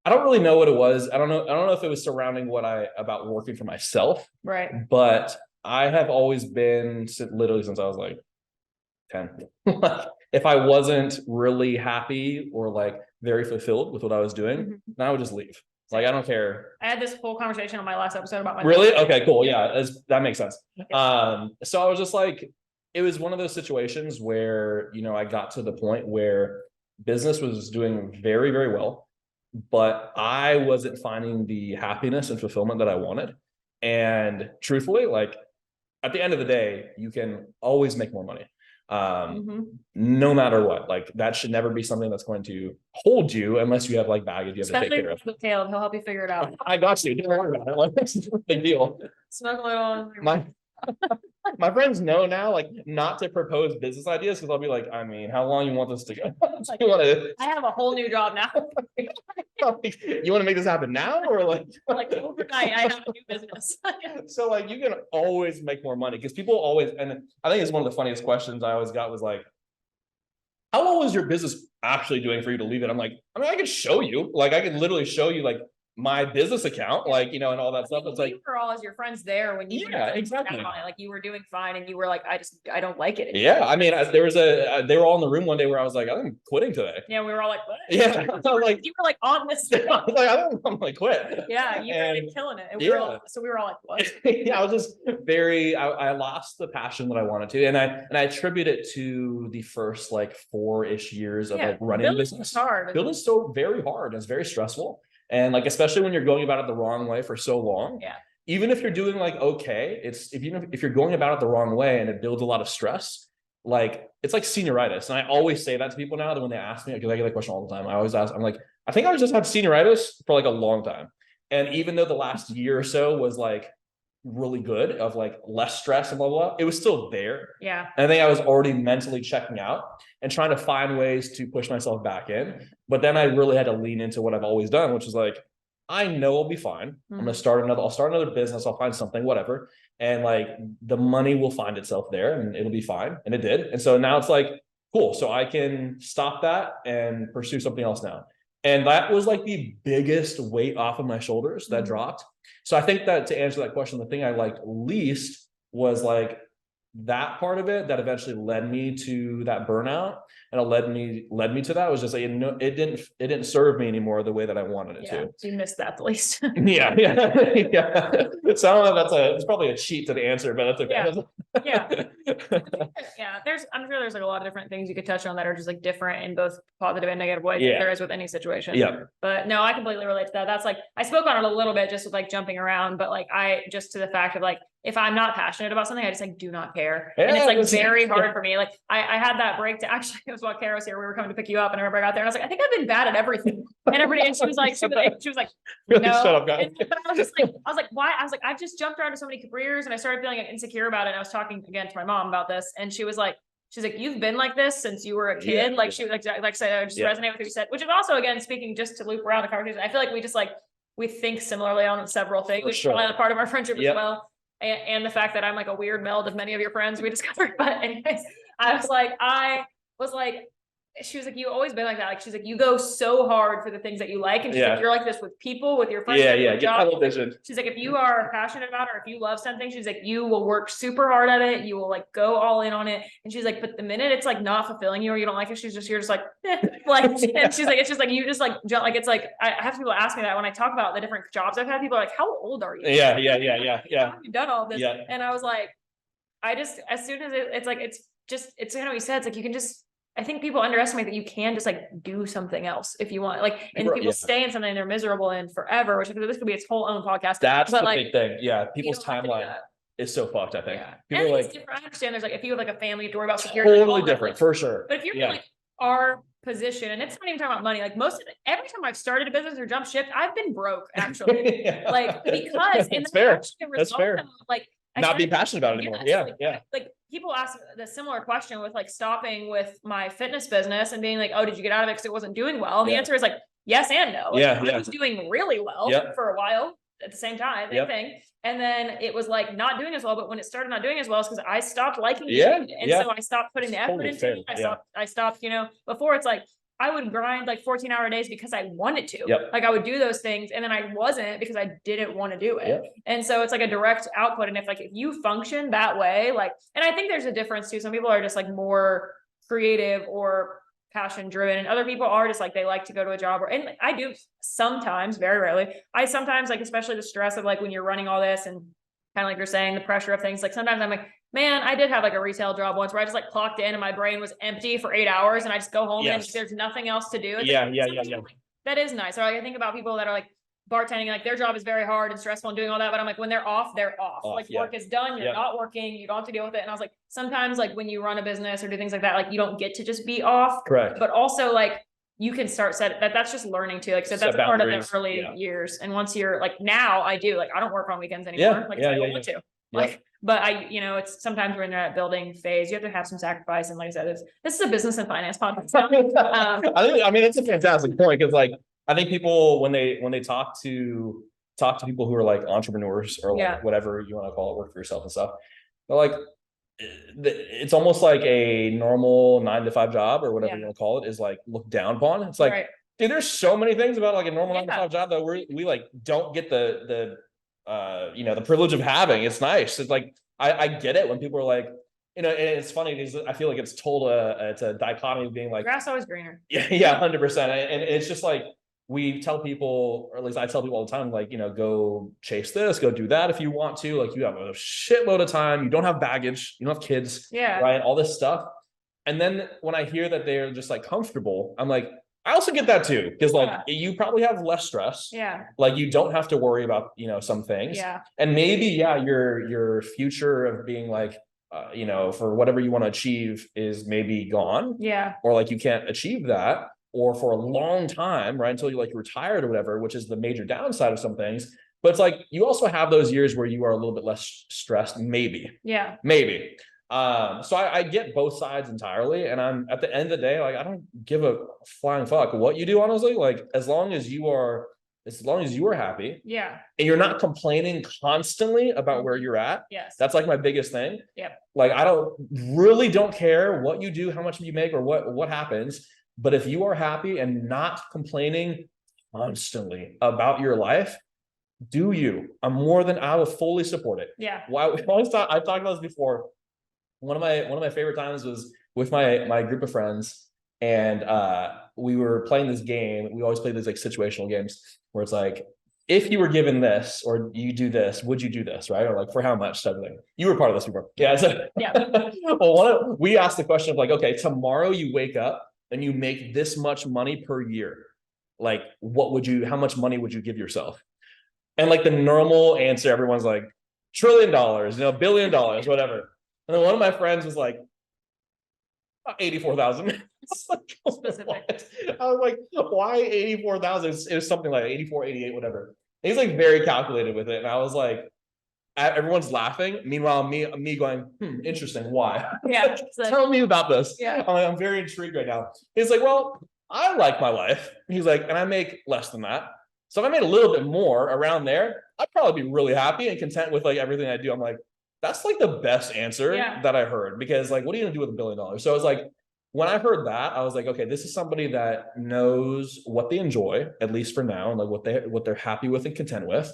don't really know what it was. I don't know if it was surrounding about working for myself. Right. But I have always been literally since I was like 10. If I wasn't really happy or like very fulfilled with what I was doing, then I would just leave. Like, I don't care. I had this whole conversation on my last episode about my. Really? Okay, cool. Yeah, that makes sense. So I was just like, it was one of those situations where, I got to the point where business was doing very, very well, but I wasn't finding the happiness and fulfillment that I wanted. And truthfully, like at the end of the day, you can always make more money. No matter what, like that should never be something that's going to hold you unless you have like baggage you have to take care of. With Caleb, he'll help you figure it out. I got you. Don't worry about it. Like, it's a big deal. Snuggle it on. My friends know now, like, not to propose business ideas because I'll be like, I mean, how long you want this to go? I have a whole new job now. You want to make this happen now, or like overnight? I have a new business. So like, you can always make more money because people always, and I think it's one of the funniest questions I always got was like, how long was your business actually doing for you to leave it? I'm like, I mean, I could show you, like, I could literally show you like my business account, like, and all that stuff. It's like, you were all as your friends there when you were exactly like you were doing fine and you were like, I don't like it anymore. Yeah, I mean, they were all in the room one day where I was like, I'm quitting today. Yeah, we were all like, what? Yeah, you were like on this I was like, I'm like quit. Yeah, you were like killing it. And we were all like, what? Yeah, I was just I lost the passion that I wanted to, and I attribute it to the first like 4-ish years of like running a business. Building's so very hard. It's very stressful. And like, especially when you're going about it the wrong way for so long, even if you're doing like, okay, if you're going about it the wrong way and it builds a lot of stress, like it's like senioritis. And I always say that to people now that when they ask me, because I get that question all the time, I always ask, I'm like, I think I just had senioritis for like a long time. And even though the last year or so was like really good of like less stress and blah, blah, blah, it was still there. Yeah. And I think I was already mentally checking out and trying to find ways to push myself back in. But then I really had to lean into what I've always done, which is like, I know I'll be fine. I'm gonna start another business, I'll find something, whatever. And like the money will find itself there and it'll be fine. And it did. And so now it's like, cool. So I can stop that and pursue something else now. And that was like the biggest weight off of my shoulders that dropped. So I think that to answer that question, the thing I liked least was like that part of it that eventually led me to that burnout, and it led me to that was just like, it didn't serve me anymore the way that I wanted it to. So you missed that the least. Yeah. So I don't know if it's probably a cheat to the answer, but that's okay. Yeah. I'm sure there's like a lot of different things you could touch on that are just like different in both positive and negative ways. Like there is with any situation. Yeah. But no, I completely relate to that. That's like, I spoke on it a little bit just with like jumping around, but like I just to the fact of like, if I'm not passionate about something, I just like do not care. And it's like very hard for me. Like I had that break to actually, it was while Kara was here, we were coming to pick you up, and I remember I got there and I was like, I think I've been bad at everything. And everybody, and she was like, Really, no. shut up, guys. But I was like, why? I was like, I've just jumped around to so many careers, and I started feeling like insecure about it. And I was talking again to my mom about this, and she's like, you've been like this since you were a kid. She was like said, I just resonate with what you said, which is also, again, speaking just to loop around the conversation. I feel like we just like, we think similarly on several things, which is probably a part of our friendship as well. And the fact that I'm like a weird meld of many of your friends we discovered. But anyways, I was like, she was like, you've always been like that. Like, she's like, you go so hard for the things that you like. And she's like, you're like this with people, with your friends. She's like, if you are passionate about it, or if you love something, she's like, you will work super hard at it. You will like go all in on it. And she's like, but the minute it's like not fulfilling you or you don't like it, you're just like, like, and she's like, it's just like, you just like, it's like, I have people ask me that when I talk about the different jobs I've had, people are like, how old are you? Yeah. How have you done all this? And I was like, as soon as it's like, it's kind of what you said. It's like, you can just, I think people underestimate that you can just like do something else if you want, like, and people stay in something they're miserable in forever, which this could be its whole own podcast. That's the big thing. Yeah. People's timeline is so fucked, I think. People and it's different. I understand there's like, if you have like a family, you have to worry about security. Totally different, for sure. But if you're like our position, and it's not even talking about money, like every time I've started a business or jumped ship, I've been broke actually. Like, because it's fair. That's fair. Like, not being passionate about it anymore. Like people ask the similar question with like stopping with my fitness business and being like, oh, did you get out of it because it wasn't doing well? And the answer is like, yes and no. Like, I was doing really well for a while at the same time, thing. And then it was like not doing as well. But when it started not doing as well, it's because I stopped liking it. And so I stopped putting the effort into it. I stopped, before it's like, I would grind like 14-hour days because I wanted to. Like I would do those things, and then I wasn't because I didn't want to do it. And so it's like a direct output. And if you function that way, like, and I think there's a difference too. Some people are just like more creative or passion driven, and other people are just like, they like to go to a job, and I do sometimes, very rarely. I sometimes, like, especially the stress of like when you're running all this and kind of like you're saying, the pressure of things, like sometimes I'm like, man, I did have like a retail job once where I just like clocked in and my brain was empty for 8 hours and I just go home and there's nothing else to do. Yeah. That is nice. Or like, I think about people that are like bartending, like their job is very hard and stressful and doing all that. But I'm like, when they're off, they're off. Like work is done. You're not working. You don't have to deal with it. And I was like, sometimes like when you run a business or do things like that, like you don't get to just be off. Correct. But also like you can start that's just learning too. Like, so that's part of the early years. And once you're like, now I do, like, I don't work on weekends anymore. Like I don't want to. Like, but it's sometimes we're in that building phase. You have to have some sacrifice. And like I said, this is a business and finance podcast. I mean, it's a fantastic point, because like, I think people, when they talk to people who are like entrepreneurs or like whatever you want to call it, work for yourself and stuff, they're like, it's almost like a normal 9-to-5 job or whatever you want to call it is like looked down upon. It's like, dude, there's so many things about like a normal 9-to-5 job that we like don't get the privilege of having. It's nice. It's like, I get it when people are like, and it's funny because I feel like it's a dichotomy of being like, grass always greener. Yeah, 100%. And it's just like, we tell people, or at least I tell people all the time, like, go chase this, go do that if you want to. Like, you have a shitload of time. You don't have baggage. You don't have kids. Right. All this stuff. And then when I hear that they're just like comfortable, I'm like, I also get that too. Because like you probably have less stress. Like you don't have to worry about, some things. And maybe, your future of being like you know, for whatever you want to achieve is maybe gone. Yeah. Or like you can't achieve that, or for a long time, right? Until you like retired or whatever, which is the major downside of some things. But it's like you also have those years where you are a little bit less stressed, maybe. Yeah. Maybe. So I get both sides entirely. And I'm at the end of the day, like I don't give a flying fuck what you do, honestly. Like as long as you are happy. Yeah. And you're not complaining constantly about where you're at. Yes. That's like my biggest thing. Yep. Like I don't care what you do, how much you make, or what happens. But if you are happy and not complaining constantly about your life, do you? I will fully support it. Yeah. Why I've talked about this before. One of my favorite times was with my group of friends, and we were playing this game. We always play these like situational games where it's like, if you were given this or you do this, would you do this, right? Or like for how much type of thing. You were part of this before. Yeah. So, yeah. Well, we asked the question of like, okay, tomorrow you wake up and you make this much money per year. Like, how much money would you give yourself? And like the normal answer, everyone's like, $1 trillion, $1 billion, whatever. And then one of my friends was like, 84,000. Specific. I was like, why 84,000? It was something like 84, 88, whatever. And he's like very calculated with it. And I was like, everyone's laughing. Meanwhile, me going, interesting. Why? Yeah. Tell me about this. Yeah. I'm very intrigued right now. He's like, well, I like my life. He's like, and I make less than that. So if I made a little bit more around there, I'd probably be really happy and content with like everything I do. I'm like, that's like the best answer that I heard, because like, what are you gonna do with $1 billion? So I was like, when I heard that, I was like, okay, this is somebody that knows what they enjoy, at least for now, and like what they're happy with and content with.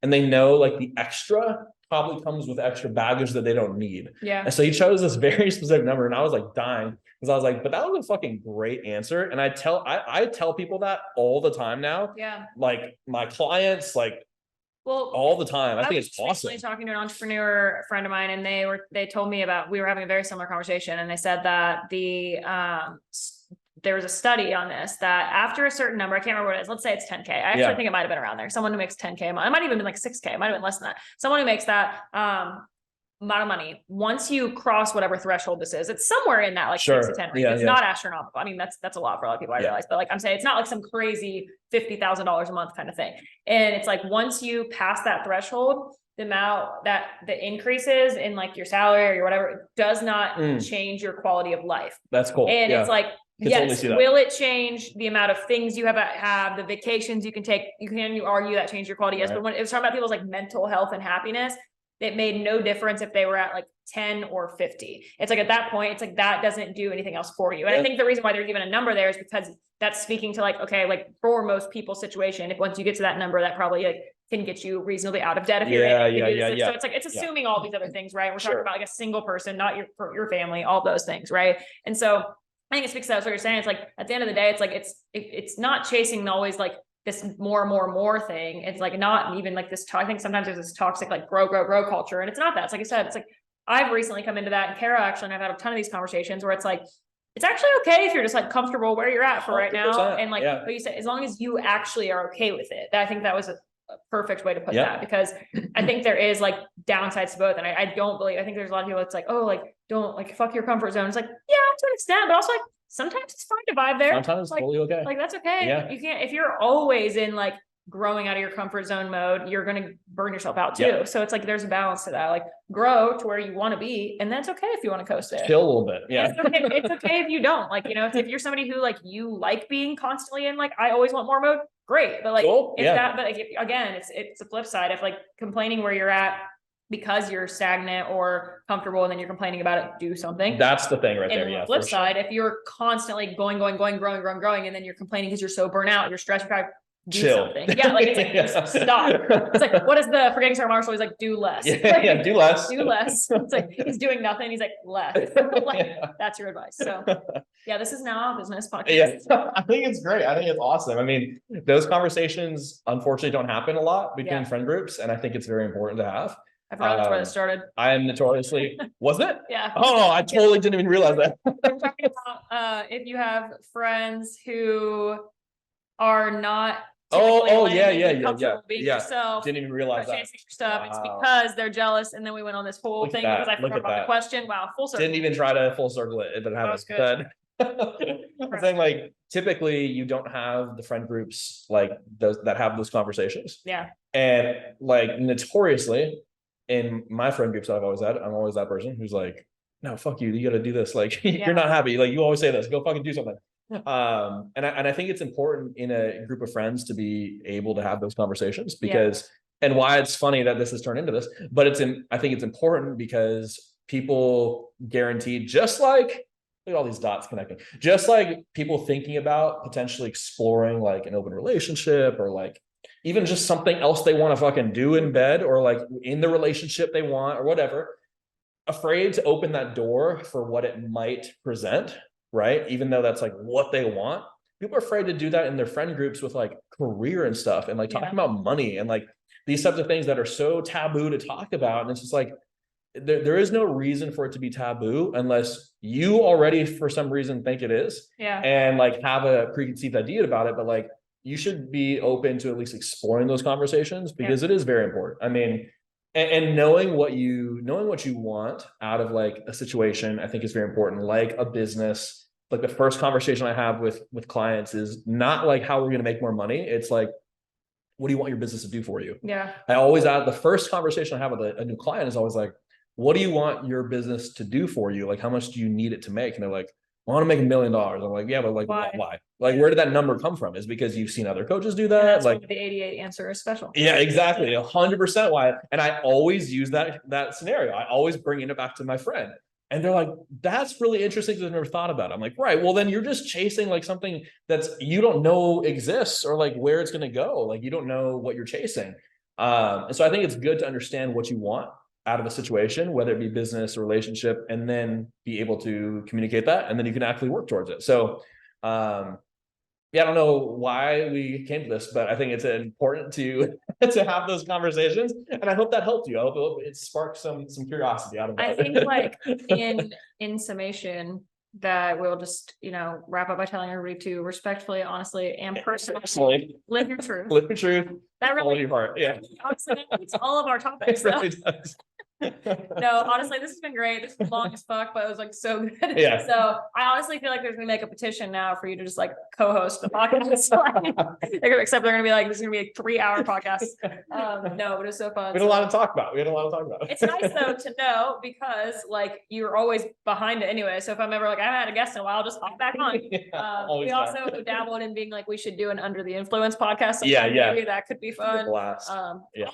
And they know like the extra probably comes with extra baggage that they don't need. Yeah. And so he chose this very specific number, and I was like dying because I was like, but that was a fucking great answer. And I tell people that all the time now. Yeah. Like my clients, like, well, all the time. I think it's awesome. Talking to an entrepreneur friend of mine, and they told me we were having a very similar conversation, and they said that there was a study on this, that after a certain number, I can't remember what it is. Let's say it's 10K. I actually think it might've been around there. Someone who makes 10K, it might even been like 6K. It might've been less than that. Someone who makes that, amount of money, once you cross whatever threshold this is, it's somewhere in that like 6 to 10 range. It's not astronomical. I mean, that's a lot for a lot of people, I realize, but like I'm saying, it's not like some crazy $50,000 a month kind of thing. And it's like, once you pass that threshold, the amount that the increases in like your salary or your whatever does not change your quality of life. That's cool. And it's like, yes, will it change the amount of things you have, the vacations you can take? You argue that change your quality? Yes, but when it was talking about people's like mental health and happiness, it made no difference if they were at like 10 or 50. It's like at that point, it's like that doesn't do anything else for you. And I think the reason why they're given a number there is because that's speaking to like, okay, like for most people's situation, if once you get to that number, that probably like can get you reasonably out of debt if you're in. So it's like, it's assuming all these other things, right? We're talking about like a single person, not your family, all those things, right? And so I think it speaks to that, what you're saying. It's like at the end of the day, it's like it's not chasing always like this more thing. It's like not even like this. I think sometimes there's this toxic like grow culture, and it's not that. It's like I said, it's like I've recently come into that, and Kara actually, and I've had a ton of these conversations where it's like it's actually okay if you're just like comfortable where you're at for right now, and like what you said, as long as you actually are okay with it. I think that was a perfect way to put that, because I think there is like downsides to both, and I think there's a lot of people that's like, oh, like don't like fuck your comfort zone. It's like, yeah, to an extent, but also like sometimes it's fine to vibe there. Sometimes it's totally okay. Like that's okay. You can't, if you're always in like growing out of your comfort zone mode, you're going to burn yourself out too. So it's like there's a balance to that. Like grow to where you want to be, and that's okay if you want to coast it. Chill a little bit. Yeah. It's okay if you don't. Like, you know, if you're somebody who like you like being constantly in like I always want more mode, great. But like but like again, it's the flip side. If like complaining where you're at because you're stagnant or comfortable, and then you're complaining about it, do something. That's the thing right there. Yeah. Flip side, if you're constantly going, growing, and then you're complaining because you're so burnt out, you're stressed, you're do something. Yeah, like it's like just stop. It's like, what is the forgetting Sarah Marshall? He's like, do less. Do less. Do less. It's like he's doing nothing. He's like, less. Like, that's your advice. So yeah, this is now a business podcast. Yeah, I think it's great. I think it's awesome. I mean, those conversations unfortunately don't happen a lot between friend groups, and I think it's very important to have. I forgot that's where this started. I am notoriously, wasn't it? Yeah. Oh, I totally didn't even realize that. We're talking about if you have friends who are not typically comfortable being yourself, Didn't even realize that. chasing your stuff. It's Wow. because they're jealous, and then we went on this whole thing because I forgot about the question. Wow, full circle. Didn't even try to full circle it, but it happens. But I'm saying, like, typically you don't have the friend groups like those that have those conversations. Yeah. And like notoriously in my friend groups that I've always had, I'm always that person who's like, no, fuck you. You got to do this. Like, you're not happy. Like, you always say this, go fucking do something. And I think it's important in a group of friends to be able to have those conversations because, and why it's funny that this has turned into this, but I think it's important because people guaranteed, just like, look at all these dots connecting, just like people thinking about potentially exploring like an open relationship or like even just something else they want to fucking do in bed or like in the relationship they want or whatever, afraid to open that door for what it might present, right? Even though that's like what they want. People are afraid to do that in their friend groups with like career and stuff and like talking about money and like these types of things that are so taboo to talk about. And it's just like, there is no reason for it to be taboo unless you already for some reason think it is and like have a preconceived idea about it, but like you should be open to at least exploring those conversations because it is very important. I mean, and knowing what you want out of like a situation, I think is very important. Like a business, like the first conversation I have with clients is not like how we're going to make more money. It's like, what do you want your business to do for you? Yeah. I always add the first conversation I have with a new client is always like, what do you want your business to do for you? Like, how much do you need it to make? And they're like, I want to make $1 million. I'm like, yeah, but like, why? Like, where did that number come from? Is because you've seen other coaches do that? And that's like the 88 answer is special. Yeah, exactly. 100% why. And I always use that scenario. I always bring it back to my friend. And they're like, that's really interesting because I've never thought about it. I'm like, right, well, then you're just chasing like something that's you don't know exists or like where it's going to go. Like you don't know what you're chasing. And so I think it's good to understand what you want out of a situation, whether it be business or relationship, and then be able to communicate that. And then you can actually work towards it. So, yeah, I don't know why we came to this, but I think it's important to have those conversations, and I hope that helped you. I hope it sparked some curiosity out of that. I think like in summation that we'll just wrap up by telling everybody to respectfully, honestly, and personally live your truth. Live your truth. That really your heart. Yeah. Honestly, it's all of our topics. It really does. No, honestly, this has been great. This is long as fuck, but it was like so good. Yeah. So I honestly feel like there's gonna make a petition now for you to just like co-host the podcast. Except they're gonna be like, this is gonna be a 3-hour podcast. No, but it was so fun. We had a lot to talk about. It's nice though to know because like you're always behind it anyway. So if I'm ever like, I haven't had a guest in a while, I'll just hop back on. We also dabbled in being like, we should do an Under the Influence podcast. Maybe that could be fun.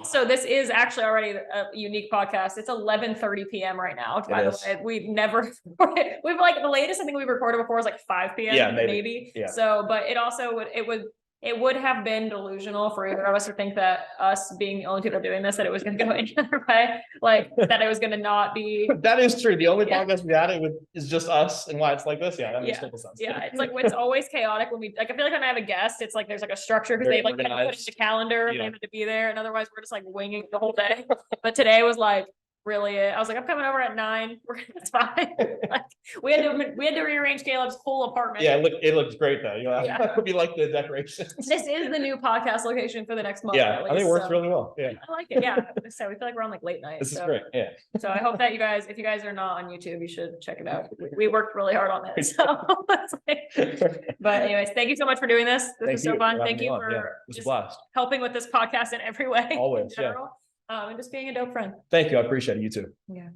So this is actually already a unique podcast. It's 11:30 p.m. right now. By the way, we've like the latest I think we recorded before was like 5 p.m. Yeah, maybe. Yeah. So, but it also would have been delusional for either of us to think that us being the only people doing this, that it was going to go any other way, like that it was going to not be. That is true. The only podcast we had is just us, and why it's like this. Yeah, that makes total sense. Yeah, it's like it's always chaotic when we like. I feel like when I have a guest, it's like there's like a structure because they like put it in the calendar and they have to be there, and otherwise we're just like winging the whole day. But today was like. Really, I was like, I'm coming over at 9. It's fine. Like, we had to rearrange Caleb's whole apartment. Yeah, it looks great though. That would be like the decorations. This is the new podcast location for the next month. Yeah, I think it works really well. Yeah, I like it. Yeah, so we feel like we're on like late night. This is great. Yeah. So I hope that if you guys are not on YouTube, you should check it out. We worked really hard on it. So, but anyways, thank you so much for doing this. This was so fun. Thank you for just helping with this podcast in every way. Always, in general. And just being a dope friend. Thank you. I appreciate it. You too. Yeah.